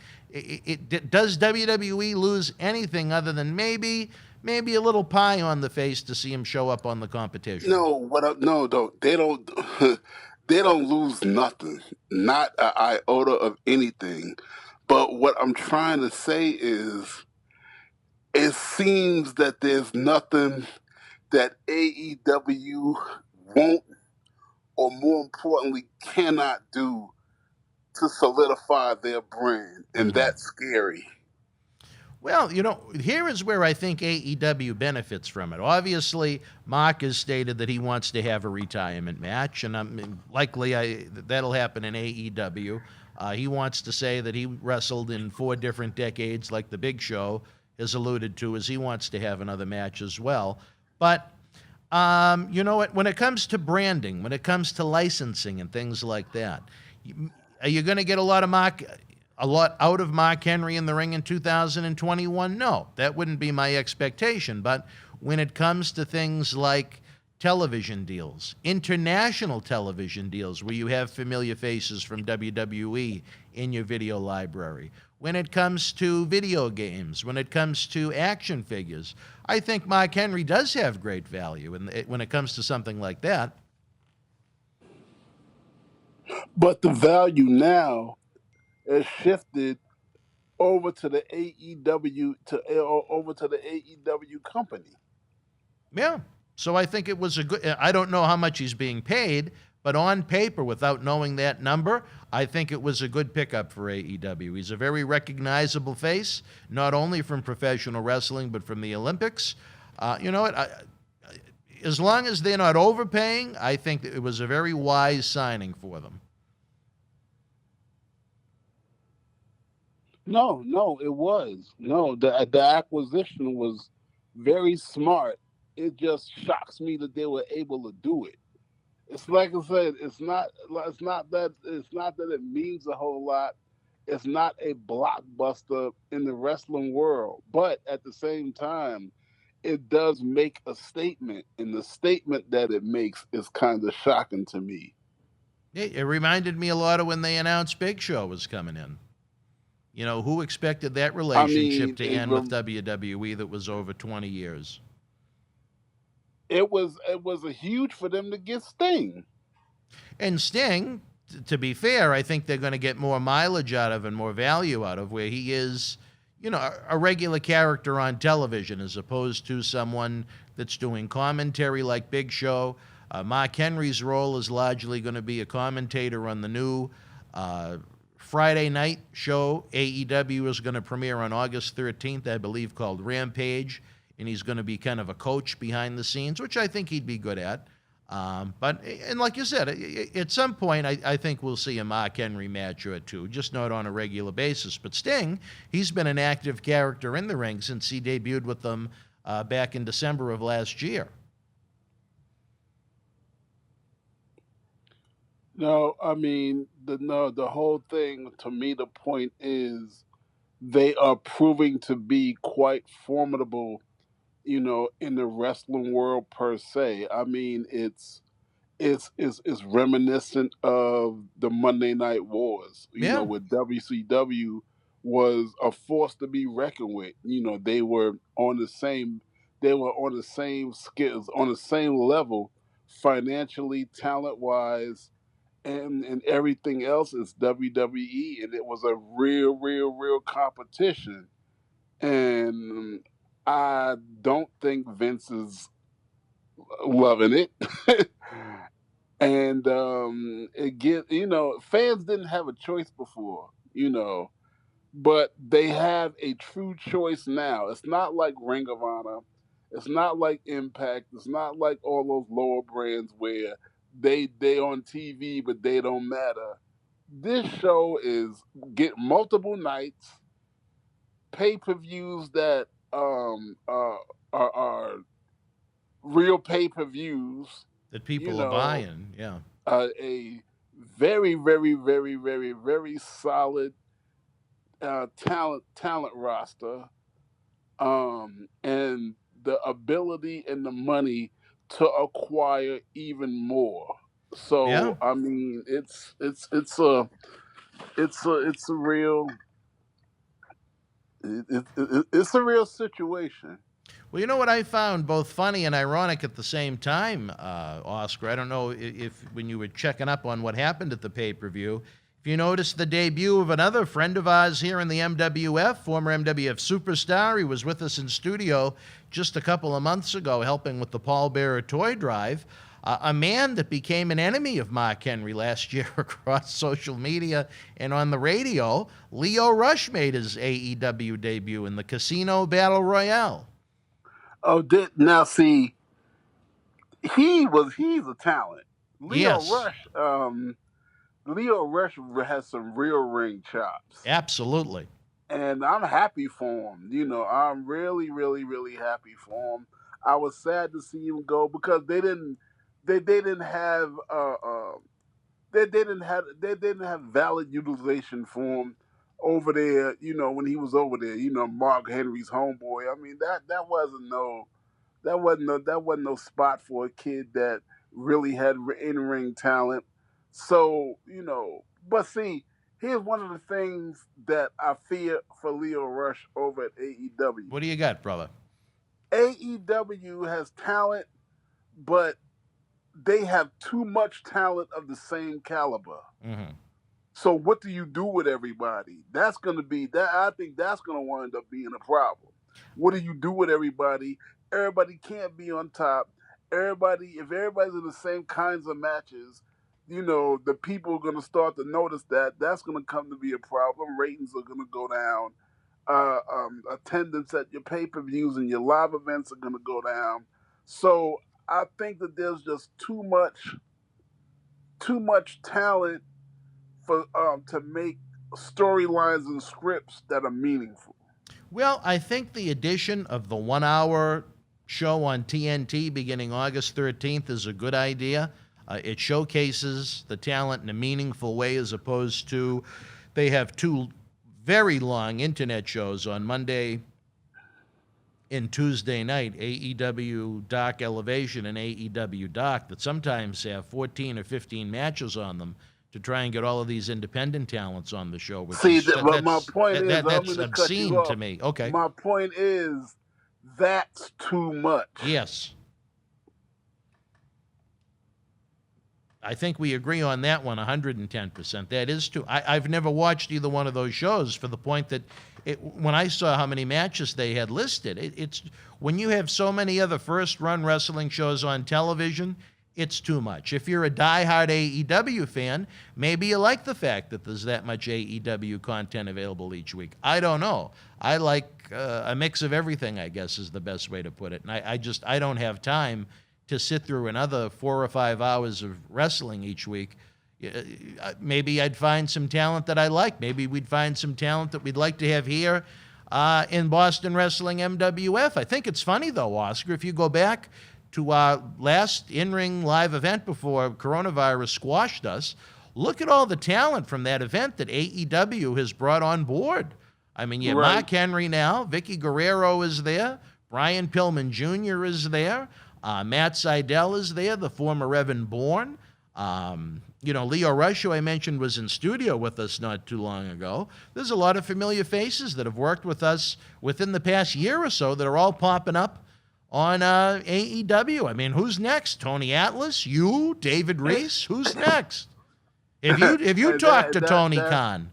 Does WWE lose anything other than maybe a little pie on the face to see him show up on the competition? No, they don't. They don't lose nothing, not an iota of anything. But what I'm trying to say is, it seems that there's nothing that AEW won't, or more importantly, cannot do to solidify their brand, and that's scary. Well, here is where I think AEW benefits from it. Obviously, Mark has stated that he wants to have a retirement match, and likely that'll happen in AEW. He wants to say that he wrestled in 4 different decades, like the Big Show has alluded to, as he wants to have another match as well. But you know what? When it comes to branding, when it comes to licensing and things like that, are you going to get a lot out of Mark Henry in the ring in 2021? No, that wouldn't be my expectation. But when it comes to things like television deals, international television deals, where you have familiar faces from WWE in your video library, when it comes to video games, when it comes to action figures, I think Mark Henry does have great value when it comes to something like that. But the value now has shifted over to the AEW over to the AEW company. Yeah. So I think it was I don't know how much he's being paid, but on paper, without knowing that number, I think it was a good pickup for AEW. He's a very recognizable face, not only from professional wrestling, but from the Olympics. You know what? As long as they're not overpaying, I think that it was a very wise signing for them. No, it was. No, the acquisition was very smart. It just shocks me that they were able to do it. It's like I said, it's not that it means a whole lot. It's not a blockbuster in the wrestling world, but at the same time, it does make a statement, and the statement that it makes is kind of shocking to me. It reminded me a lot of when they announced Big Show was coming in. Who expected that relationship to end with WWE that was over 20 years? It was a huge for them to get Sting. And Sting, to be fair, I think they're going to get more mileage out of and more value out of, where he is, a regular character on television as opposed to someone that's doing commentary like Big Show. Mark Henry's role is largely going to be a commentator on the new Friday night show AEW is going to premiere on August 13th, I believe, called Rampage, and he's going to be kind of a coach behind the scenes, which I think he'd be good at. But like you said, at some point, I think we'll see a Mark Henry match or two, just not on a regular basis. But Sting, he's been an active character in the ring since he debuted with them back in December of last year. No, I mean, the whole thing, to me, the point is they are proving to be quite formidable, in the wrestling world per se. I mean, it's reminiscent of the Monday Night Wars, where WCW was a force to be reckoned with. They were on the same skills, on the same level, financially, talent-wise, and everything else is WWE, and it was a real competition. And I don't think Vince is loving it. And again, fans didn't have a choice before. but they have a true choice now. It's not like Ring of Honor. It's not like Impact. It's not like all those lower brands where they on TV but they don't matter. This show is get multiple nights, pay-per-views that are real pay-per-views. That people are buying, yeah. A very, very, very, very, very solid talent roster, and the ability and the money to acquire even more. So Yeah. I mean, it's a real it's a real situation. Well, you know what I found both funny and ironic at the same time, Oscar? I don't know if when you were checking up on what happened at the pay-per-view, if you noticed the debut of another friend of ours here in the MWF, former MWF superstar. He was with us in studio just a couple of months ago helping with the Paul Bearer toy drive. A man that became an enemy of Mark Henry last year across social media and on the radio. Lio Rush made his AEW debut in the Casino Battle Royale. Oh, now see, he's a talent. Yes. Lio Rush has some real ring chops. Absolutely. And I'm happy for him. You know, I'm really, really, really happy for him. I was sad to see him go because they didn't have valid utilization for him over there. You know, when he was over there. You know, Mark Henry's homeboy. I mean, that wasn't no spot for a kid that really had in-ring talent. So, you know, but see, here's one of the things that I fear for Lio Rush over at AEW. What do you got, brother? AEW has talent, but they have too much talent of the same caliber. Mm-hmm. So what do you do with everybody? That's going to be that. I think that's going to wind up being a problem. What do you do with everybody? Everybody can't be on top. If everybody's in the same kinds of matches, you know, the people are going to start to notice that. That's going to come to be a problem. Ratings are going to go down. Attendance at your pay-per-views and your live events are going to go down. So I think that there's just too much talent for to make storylines and scripts that are meaningful. Well, I think the addition of the 1 hour show on TNT beginning August 13th is a good idea. It showcases the talent in a meaningful way as opposed to they have two very long internet shows on Monday and Tuesday night, AEW Dark Elevation and AEW Dark, that sometimes have 14 or 15 matches on them to try and get all of these independent talents on the show. But my point is, that's obscene to me. Okay. My point is, that's too much. Yes. I think we agree on that one 110%. That is too. I've never watched either one of those shows for the point that when I saw how many matches they had listed, it's when you have so many other first-run wrestling shows on television, it's too much. If you're a diehard AEW fan, maybe you like the fact that there's that much AEW content available each week. I don't know. I like a mix of everything, I guess, is the best way to put it. And I don't have time to sit through another 4 or 5 hours of wrestling each week. Maybe I'd find some talent that I like. Maybe we'd find some talent that we'd like to have here in Boston Wrestling MWF. I think it's funny, though, Oscar, if you go back to our last in-ring live event before coronavirus squashed us, look at all the talent from that event that AEW has brought on board. I mean, you have Mark Henry now, Vicky Guerrero is there, Brian Pillman Jr. is there, Matt Sydal is there, the former Evan Bourne. Lio Rush, who I mentioned, was in studio with us not too long ago. There's a lot of familiar faces that have worked with us within the past year or so that are all popping up on AEW. I mean, who's next? Tony Atlas? You? David Reese? Who's next? If you talk to Tony Khan.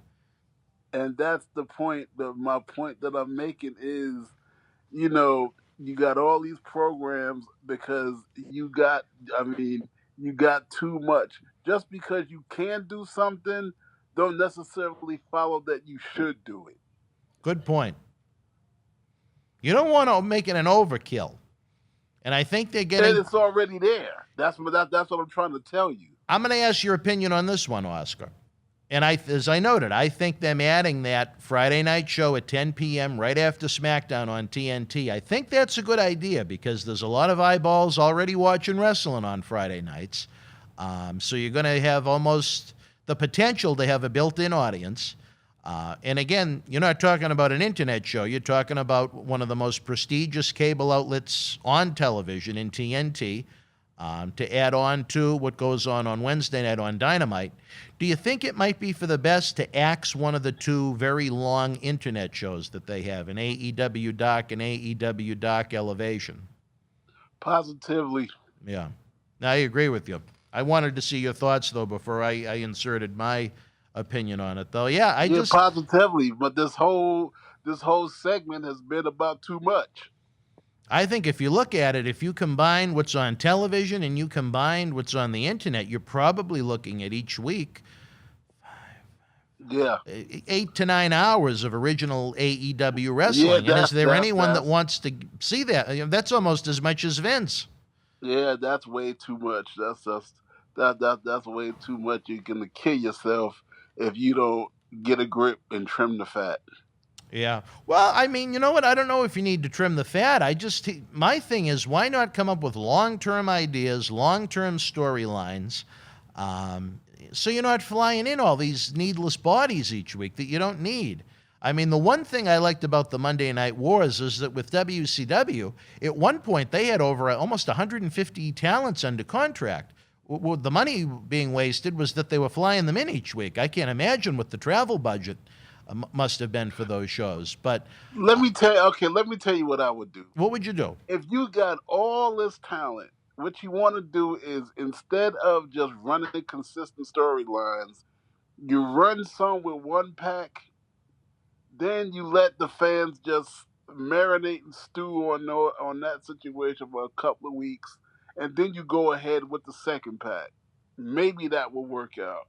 And that's the point. My point that I'm making is, you got all these programs because you got too much. Just because you can do something, don't necessarily follow that you should do it. Good point. You don't want to make it an overkill. And I think they're getting... And it's already there. That's what I'm trying to tell you. I'm going to ask your opinion on this one, Oscar. And as I noted, I think them adding that Friday night show at 10 p.m. right after SmackDown on TNT, I think that's a good idea because there's a lot of eyeballs already watching wrestling on Friday nights. So you're going to have almost the potential to have a built-in audience. And again, you're not talking about an internet show. You're talking about one of the most prestigious cable outlets on television in TNT. To add on to what goes on Wednesday night on Dynamite. Do you think it might be for the best to axe one of the two very long internet shows that they have, an AEW Dark and AEW Dark Elevation? Positively. Yeah. I agree with you. I wanted to see your thoughts, though, before I inserted my opinion on it, though. Yeah, positively, but this whole segment has been about too much. I think if you look at it, if you combine what's on television and you combine what's on the internet, you're probably looking at each week 8 to 9 hours of original AEW wrestling. Yeah, and is there anyone that wants to see that? That's almost as much as Vince. Yeah, that's way too much. That's way too much. You're gonna kill yourself if you don't get a grip and trim the fat. Yeah. Well, I mean, you know what? I don't know if you need to trim the fat. My thing is, why not come up with long-term ideas, long-term storylines, so you're not flying in all these needless bodies each week that you don't need. I mean, the one thing I liked about the Monday Night Wars is that with WCW, at one point they had over almost 150 talents under contract. The money being wasted was that they were flying them in each week. I can't imagine what the travel budget must have been for those shows. But let me tell you what I would do. What would you do? If you got all this talent, what you want to do is, instead of just running consistent storylines, you run some with one pack, then you let the fans just marinate and stew on that situation for a couple of weeks, and then you go ahead with the second pack. Maybe that will work out.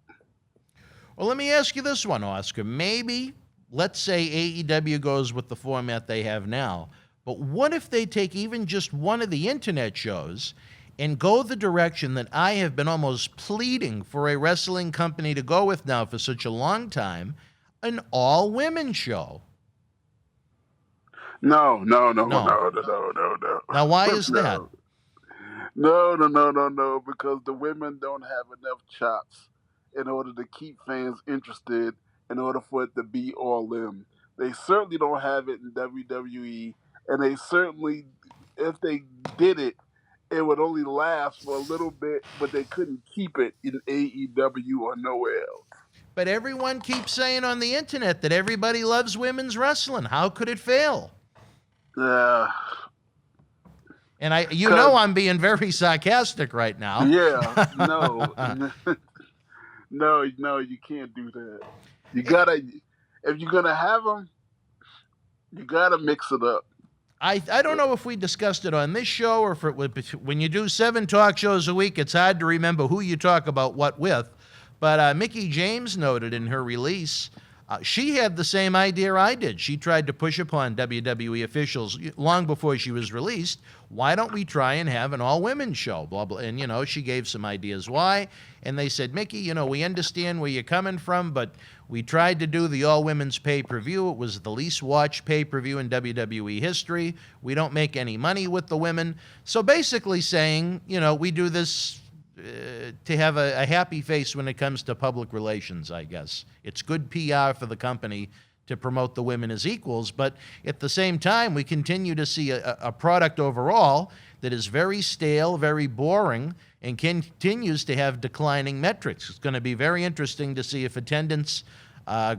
Well, let me ask you this one, Oscar. Maybe, let's say AEW goes with the format they have now, but what if they take even just one of the internet shows and go the direction that I have been almost pleading for a wrestling company to go with now for such a long time, an all-women show? No. Now, why is that? No, because the women don't have enough chops in order to keep fans interested, in order for it to be all in. They certainly don't have it in WWE, and they certainly, if they did it, it would only last for a little bit, but they couldn't keep it in AEW or nowhere else. But everyone keeps saying on the internet that everybody loves women's wrestling. How could it fail? Yeah. And I'm being very sarcastic right now. Yeah, no. No, you can't do that. If you're gonna have them, you gotta mix it up. I don't know if we discussed it on this show or if it was, when you do 7 talk shows a week, it's hard to remember who you talk about what with. But Mickie James noted in her release, she had the same idea I did. She tried to push upon WWE officials long before she was released. Why don't we try and have an all-women show? Blah, blah. And, she gave some ideas why. And they said, Mickie, we understand where you're coming from, but we tried to do the all-women's pay-per-view. It was the least watched pay-per-view in WWE history. We don't make any money with the women. So basically saying, we do this to have a happy face when it comes to public relations, I guess. It's good PR for the company to promote the women as equals, but at the same time, we continue to see a product overall that is very stale, very boring, and continues to have declining metrics. It's going to be very interesting to see if attendance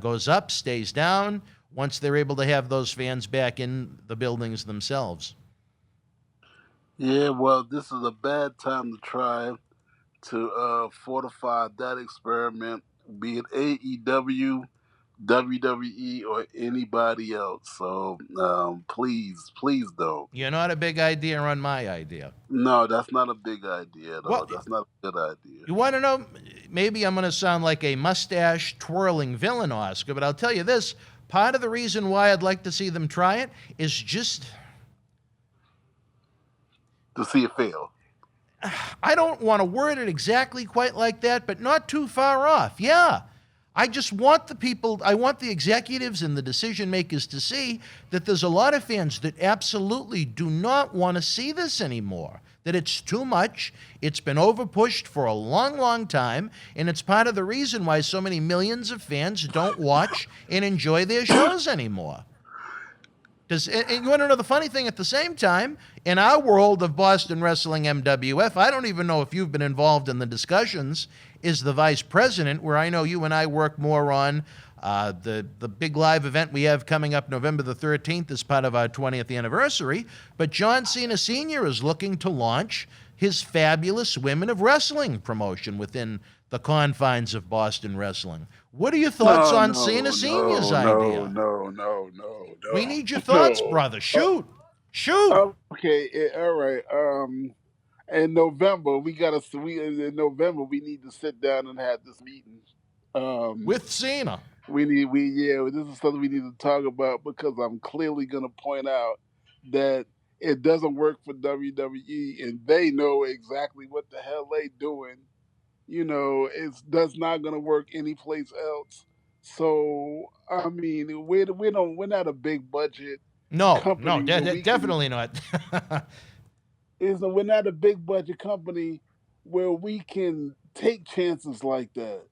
goes up, stays down, once they're able to have those fans back in the buildings themselves. Yeah, well, this is a bad time to try to fortify that experiment, be it AEW, WWE, or anybody else. So please don't. You're not a big idea on my idea. No, that's not a big idea at all. That's not a good idea. You want to know, maybe I'm going to sound like a mustache-twirling villain, Oscar, but I'll tell you this. part of the reason why I'd like to see them try it is just to see it fail. I don't want to word it exactly quite like that, but not too far off. Yeah. I just want I want the executives and the decision makers to see that there's a lot of fans that absolutely do not want to see this anymore, that it's too much, it's been overpushed for a long, long time, and it's part of the reason why so many millions of fans don't watch and enjoy their shows anymore. And you want to know the funny thing at the same time, in our world of Boston Wrestling MWF, I don't even know if you've been involved in the discussions, is the vice president, where I know you and I work more on the big live event we have coming up November the 13th as part of our 20th anniversary. But John Cena Sr. is looking to launch his Fabulous Women of Wrestling promotion within the confines of Boston Wrestling. What are your thoughts on Cena Sr.'s idea? No. We need your thoughts, brother. Shoot. Okay, all right. In November, we need to sit down and have this meeting. With Cena. This is something we need to talk about, because I'm clearly going to point out that it doesn't work for WWE, and they know exactly what the hell they doing. That's not going to work anyplace else. So, I mean, we're not a big budget company. No, definitely not. We're not a big budget company where we can take chances like that.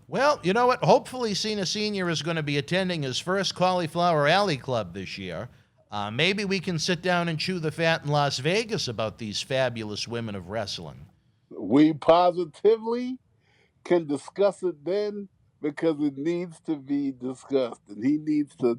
Well, you know what? Hopefully Cena Sr. is going to be attending his first Cauliflower Alley Club this year. Maybe we can sit down and chew the fat in Las Vegas about these fabulous women of wrestling. We positively can discuss it then, because it needs to be discussed, and he needs to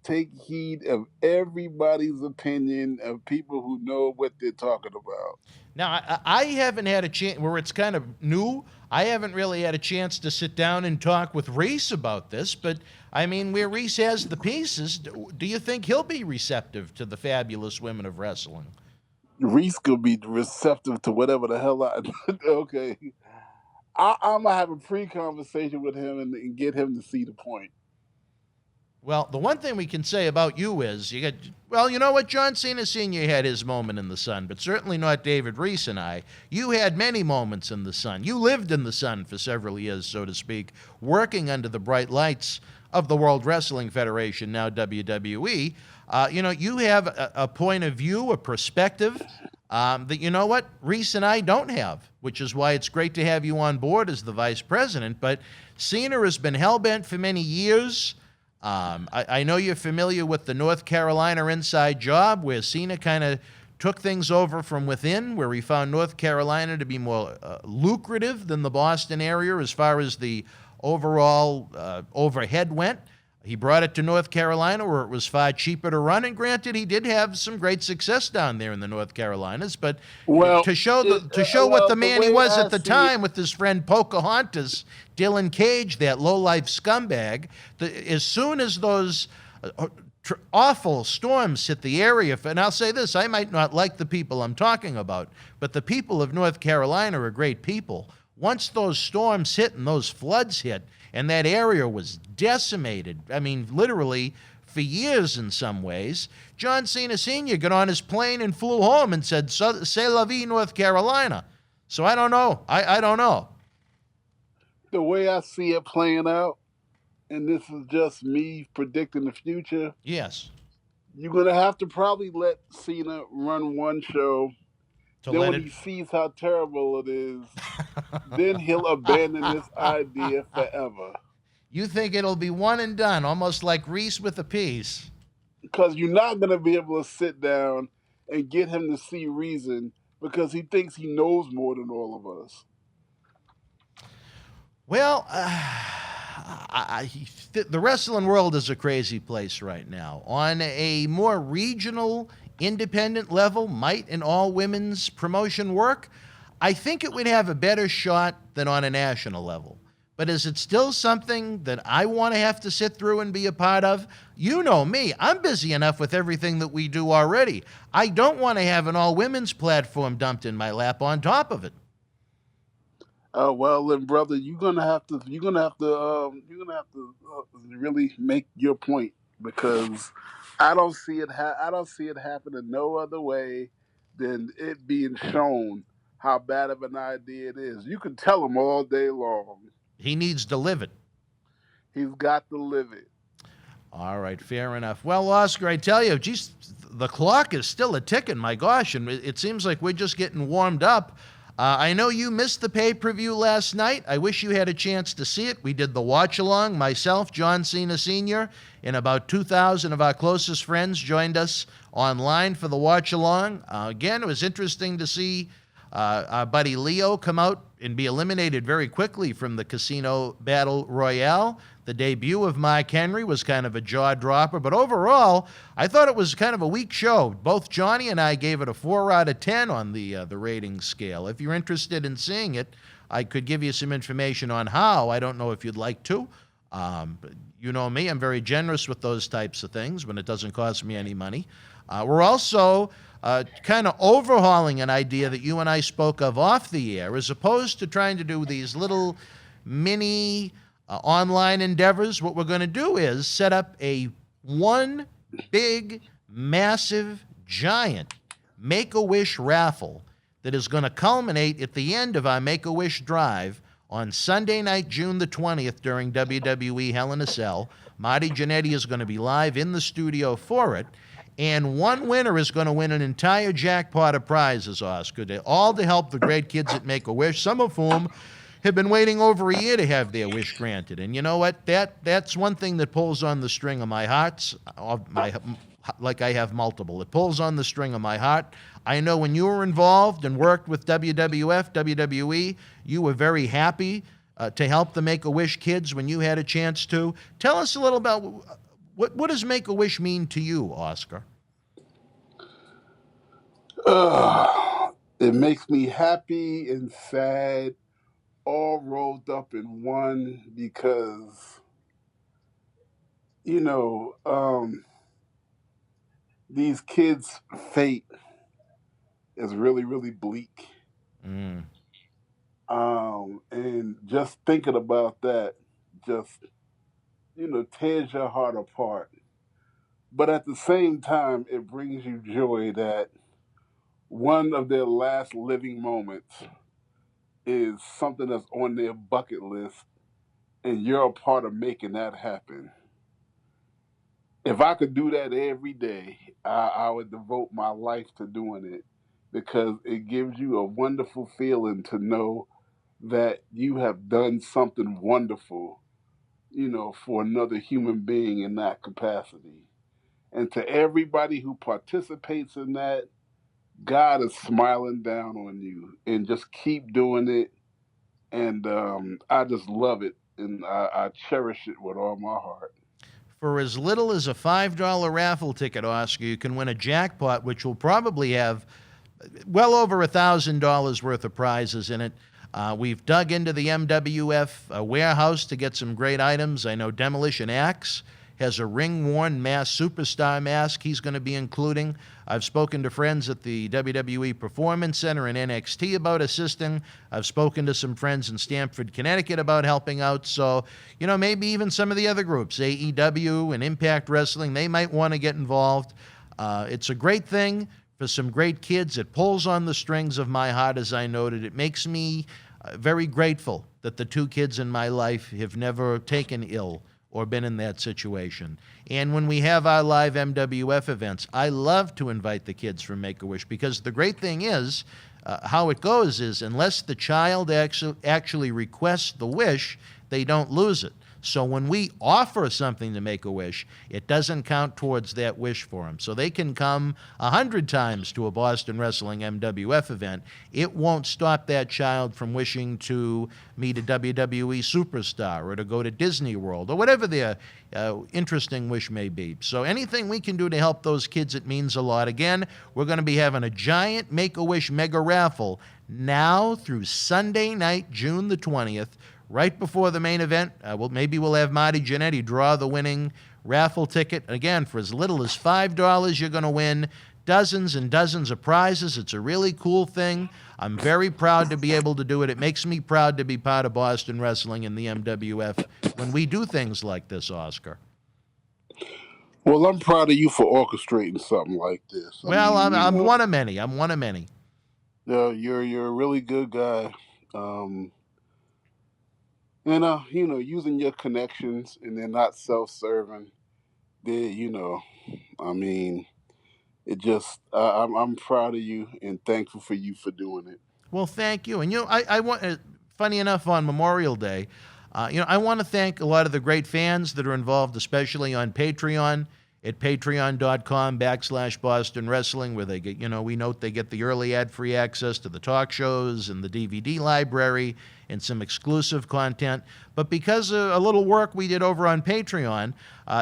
take heed of everybody's opinion, of people who know what they're talking about. Now, I haven't had a chance, where it's kind of new, I haven't really had a chance to sit down and talk with Reese about this, but, I mean, where Reese has the pieces, do you think he'll be receptive to the Fabulous Women of Wrestling? Reese could be receptive to whatever the hell okay. I'm going to have a pre-conversation with him and get him to see the point. Well, the one thing we can say about you is, you know what? John Cena Sr. had his moment in the sun, but certainly not David Reese and I. You had many moments in the sun. You lived in the sun for several years, so to speak, working under the bright lights of the World Wrestling Federation, now WWE. You have a point of view, a perspective that, you know what, Reese and I don't have, which is why it's great to have you on board as the vice president. But Cena has been hell-bent for many years. I know you're familiar with the North Carolina inside job, where Cena kind of took things over from within, where he found North Carolina to be more lucrative than the Boston area as far as the overall overhead went. He brought it to North Carolina, where it was far cheaper to run, and granted, he did have some great success down there in the North Carolinas. But to show what the man he was at the time with his friend Pocahontas, Dylan Cage, that low-life scumbag, as soon as those awful storms hit the area, and I'll say this, I might not like the people I'm talking about, but the people of North Carolina are great people. Once those storms hit and those floods hit, and that area was decimated, I mean, literally for years in some ways, John Cena Sr. got on his plane and flew home and said, "C'est la vie, North Carolina." So I don't know. I don't know. The way I see it playing out, and this is just me predicting the future. Yes. You're going to have to probably let Cena run one show. Then when he sees how terrible it is, then he'll abandon this idea forever. You think it'll be one and done, almost like Reese with a piece? Because you're not going to be able to sit down and get him to see reason, because he thinks he knows more than all of us. Well, the wrestling world is a crazy place right now. On a more regional, independent level, might an all-women's promotion work? I think it would have a better shot than on a national level. But is it still something that I want to have to sit through and be a part of? You know me. I'm busy enough with everything that we do already. I don't want to have an all-women's platform dumped in my lap on top of it. Well, then, brother, really make your point because I don't see it happening no other way than it being shown how bad of an idea it is. You can tell him all day long. He needs to live it. He's got to live it. All right, fair enough. Well, Oscar, I tell you, geez, the clock is still a ticking, my gosh, and it seems like we're just getting warmed up. I know you missed the pay-per-view last night. I wish you had a chance to see it. We did the watch-along. Myself, John Cena Sr., and about 2,000 of our closest friends joined us online for the watch-along. Again, it was interesting to see our buddy Leo come out and be eliminated very quickly from the Casino Battle Royale. The debut of Mark Henry was kind of a jaw-dropper, but overall, I thought it was kind of a weak show. Both Johnny and I gave it a 4 out of 10 on the ratings scale. If you're interested in seeing it, I could give you some information on how. I don't know if you'd like to. But you know me, I'm very generous with those types of things when it doesn't cost me any money. We're also kind of overhauling an idea that you and I spoke of off the air, as opposed to trying to do these little mini online endeavors. What we're going to do is set up one big, massive, giant Make-A-Wish raffle that is going to culminate at the end of our Make-A-Wish drive on Sunday night, June the 20th, during WWE Hell in a Cell. Marty Jannetty is going to be live in the studio for it. And one winner is going to win an entire jackpot of prizes, Oscar, all to help the great kids at Make-A-Wish, some of whom have been waiting over a year to have their wish granted. And you know what? That's one thing that pulls on the string of my heart, like I have multiple. It pulls on the string of my heart. I know when you were involved and worked with WWF, WWE, you were very happy to help the Make-A-Wish kids when you had a chance to. Tell us a little about what does Make-A-Wish mean to you, Oscar? It makes me happy and sad, all rolled up in one, because, these kids' fate is really, really bleak. And just thinking about that tears your heart apart. But at the same time, it brings you joy that one of their last living moments is something that's on their bucket list, and you're a part of making that happen. If I could do that every day, I would devote my life to doing it, because it gives you a wonderful feeling to know that you have done something wonderful, for another human being in that capacity. And to everybody who participates in that, God is smiling down on you, and just keep doing it. And I just love it, and I cherish it with all my heart. For as little as a $5 raffle ticket, Oscar, you can win a jackpot, which will probably have well over $1,000 worth of prizes in it. We've dug into the MWF warehouse to get some great items. I know Demolition Axe has a ring-worn mask, superstar mask he's going to be including. I've spoken to friends at the WWE Performance Center in NXT about assisting. I've spoken to some friends in Stamford, Connecticut about helping out. So, maybe even some of the other groups, AEW and Impact Wrestling, they might want to get involved. It's a great thing for some great kids. It pulls on the strings of my heart, as I noted. It makes me very grateful that the two kids in my life have never taken ill or been in that situation. And when we have our live MWF events, I love to invite the kids from Make-A-Wish, because the great thing is, how it goes is, unless the child actually requests the wish, they don't lose it. So when we offer something to Make-A-Wish, it doesn't count towards that wish for them. So they can come 100 times to a Boston Wrestling MWF event. It won't stop that child from wishing to meet a WWE superstar or to go to Disney World or whatever their interesting wish may be. So anything we can do to help those kids, it means a lot. Again, we're going to be having a giant Make-A-Wish mega raffle now through Sunday night, June the 20th, right before the main event. Maybe we'll have Marty Jannetty draw the winning raffle ticket. Again, for as little as $5, you're going to win dozens and dozens of prizes. It's a really cool thing. I'm very proud to be able to do it. It makes me proud to be part of Boston Wrestling and the MWF when we do things like this, Oscar. Well, I'm proud of you for orchestrating something like this. I'm one of many. I'm one of many. You're a really good guy. Using your connections and they're not self-serving. I'm proud of you and thankful for you for doing it. Well, thank you. And, I want, funny enough, on Memorial Day, I want to thank a lot of the great fans that are involved, especially on Patreon at patreon.com/Boston Wrestling, where they get, we note they get the early ad-free access to the talk shows and the DVD library and some exclusive content. But because of a little work we did over on Patreon,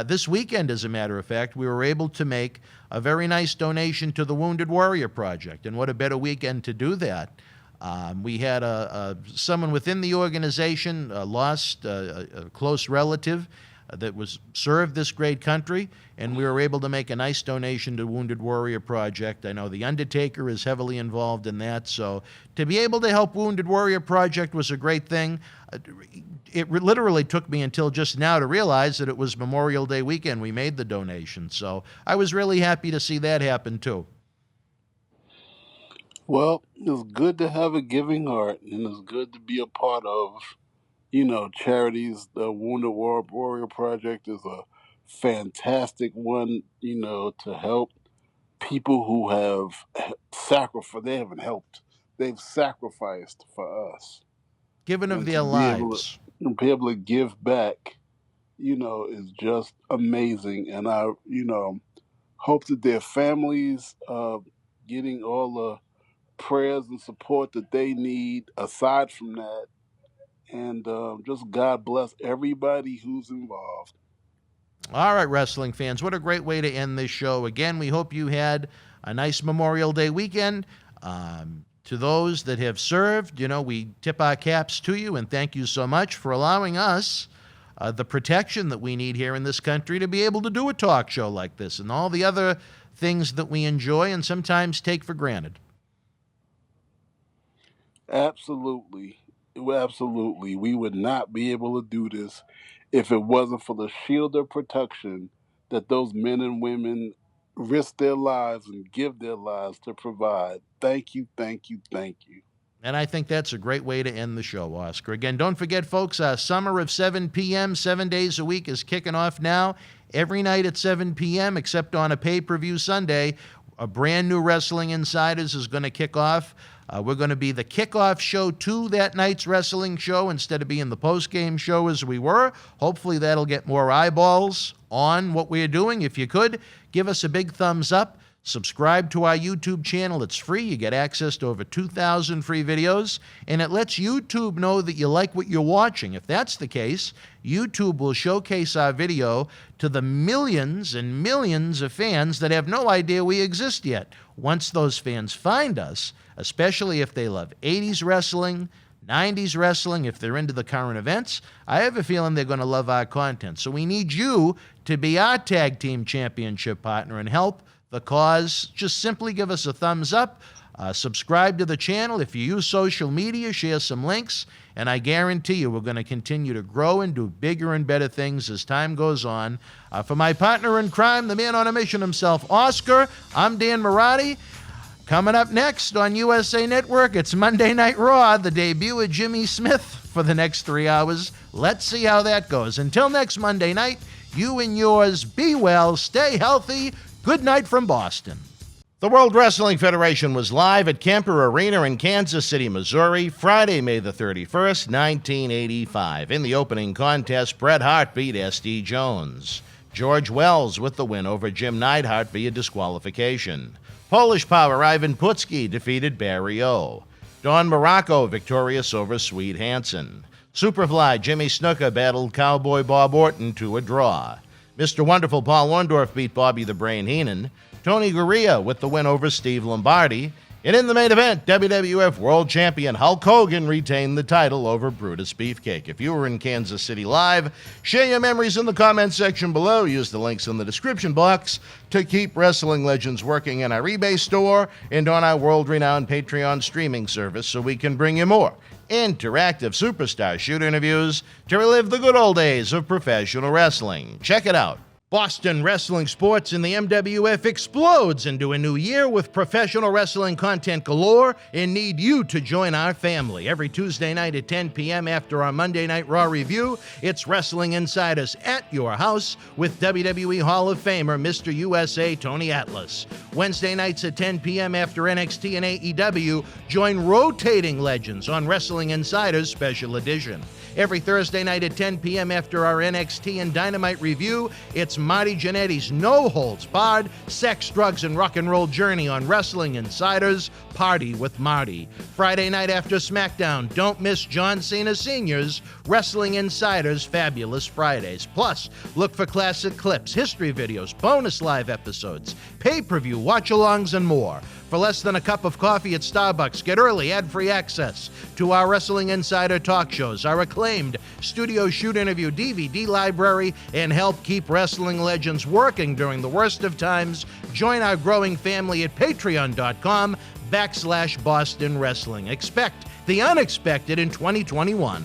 this weekend, as a matter of fact, we were able to make a very nice donation to the Wounded Warrior Project. And what a better weekend to do that. We had someone within the organization lost a close relative that was served this great country, and we were able to make a nice donation to Wounded Warrior Project. I know The Undertaker is heavily involved in that, so to be able to help Wounded Warrior Project was a great thing. It literally took me until just now to realize that it was Memorial Day weekend we made the donation, so I was really happy to see that happen too. Well, it's good to have a giving heart, and it's good to be a part of charities. The Wounded Warrior Project is a fantastic one, to help people who have sacrificed. They've sacrificed for us. Given of their lives. Be able to give back, is just amazing. And I, hope that their families are getting all the prayers and support that they need aside from that. And just God bless everybody who's involved. All right, wrestling fans, what a great way to end this show. Again, we hope you had a nice Memorial Day weekend. To those that have served, we tip our caps to you and thank you so much for allowing us the protection that we need here in this country to be able to do a talk show like this and all the other things that we enjoy and sometimes take for granted. Absolutely. Absolutely. We would not be able to do this if it wasn't for the shield of protection that those men and women risk their lives and give their lives to provide. Thank you, thank you, thank you. And I think that's a great way to end the show, Oscar. Again, don't forget, folks, our summer of 7 p.m., 7 days a week is kicking off now. Every night at 7 p.m., except on a pay-per-view Sunday, a brand new Wrestling Insiders is going to kick off. We're going to be the kickoff show to that night's wrestling show instead of being the post-game show as we were. Hopefully that'll get more eyeballs on what we're doing. If you could, give us a big thumbs up. Subscribe to our YouTube channel. It's free. You get access to over 2,000 free videos, and it lets YouTube know that you like what you're watching. If that's the case, YouTube will showcase our video to the millions and millions of fans that have no idea we exist yet. Once those fans find us, especially if they love 80s wrestling, 90s wrestling, if they're into the current events, I have a feeling they're going to love our content. So we need you to be our tag team championship partner and help the cause. Just simply give us a thumbs up, subscribe to the channel. If you use social media, share some links, and I guarantee you we're going to continue to grow and do bigger and better things as time goes on. For my partner in crime, the man on a mission himself, Oscar, I'm Dan Marty. Coming up next on USA Network, it's Monday Night Raw, the debut of Jimmy Smith for the next 3 hours. Let's see how that goes. Until next Monday night, you and yours be well, stay healthy. Good night from Boston. The World Wrestling Federation was live at Kemper Arena in Kansas City, Missouri, Friday, May the 31st, 1985. In the opening contest, Bret Hart beat S.D. Jones. George Wells with the win over Jim Neidhart via disqualification. Polish Power Ivan Putski defeated Barry O. Don Morocco victorious over Swede Hansen. Superfly Jimmy Snuka battled Cowboy Bob Orton to a draw. Mr. Wonderful Paul Orndorff beat Bobby the Brain Heenan. Tony Gurria with the win over Steve Lombardi. And in the main event, WWF World Champion Hulk Hogan retained the title over Brutus Beefcake. If you were in Kansas City live, share your memories in the comments section below. Use the links in the description box to keep Wrestling Legends working in our eBay store and on our world-renowned Patreon streaming service so we can bring you more interactive superstar shoot interviews to relive the good old days of professional wrestling. Check it out. Boston Wrestling Sports in the MWF explodes into a new year with professional wrestling content galore and need you to join our family. Every Tuesday night at 10 p.m. after our Monday Night Raw review, it's Wrestling Insiders at your house with WWE Hall of Famer Mr. USA Tony Atlas. Wednesday nights at 10 p.m. after NXT and AEW, join rotating legends on Wrestling Insiders Special Edition. Every Thursday night at 10 p.m. after our NXT and Dynamite review, it's Marty Jannetty's no-holds-barred sex, drugs, and rock and roll journey on Wrestling Insiders Party with Marty. Friday night after SmackDown, don't miss John Cena Sr.'s Wrestling Insiders Fabulous Fridays. Plus, look for classic clips, history videos, bonus live episodes, pay-per-view watch-alongs, and more. For less than a cup of coffee at Starbucks, get early ad-free access to our Wrestling Insider talk shows, our acclaimed studio shoot interview DVD library, and help keep wrestling legends working during the worst of times. Join our growing family at patreon.com/Boston Wrestling. Expect the unexpected in 2021.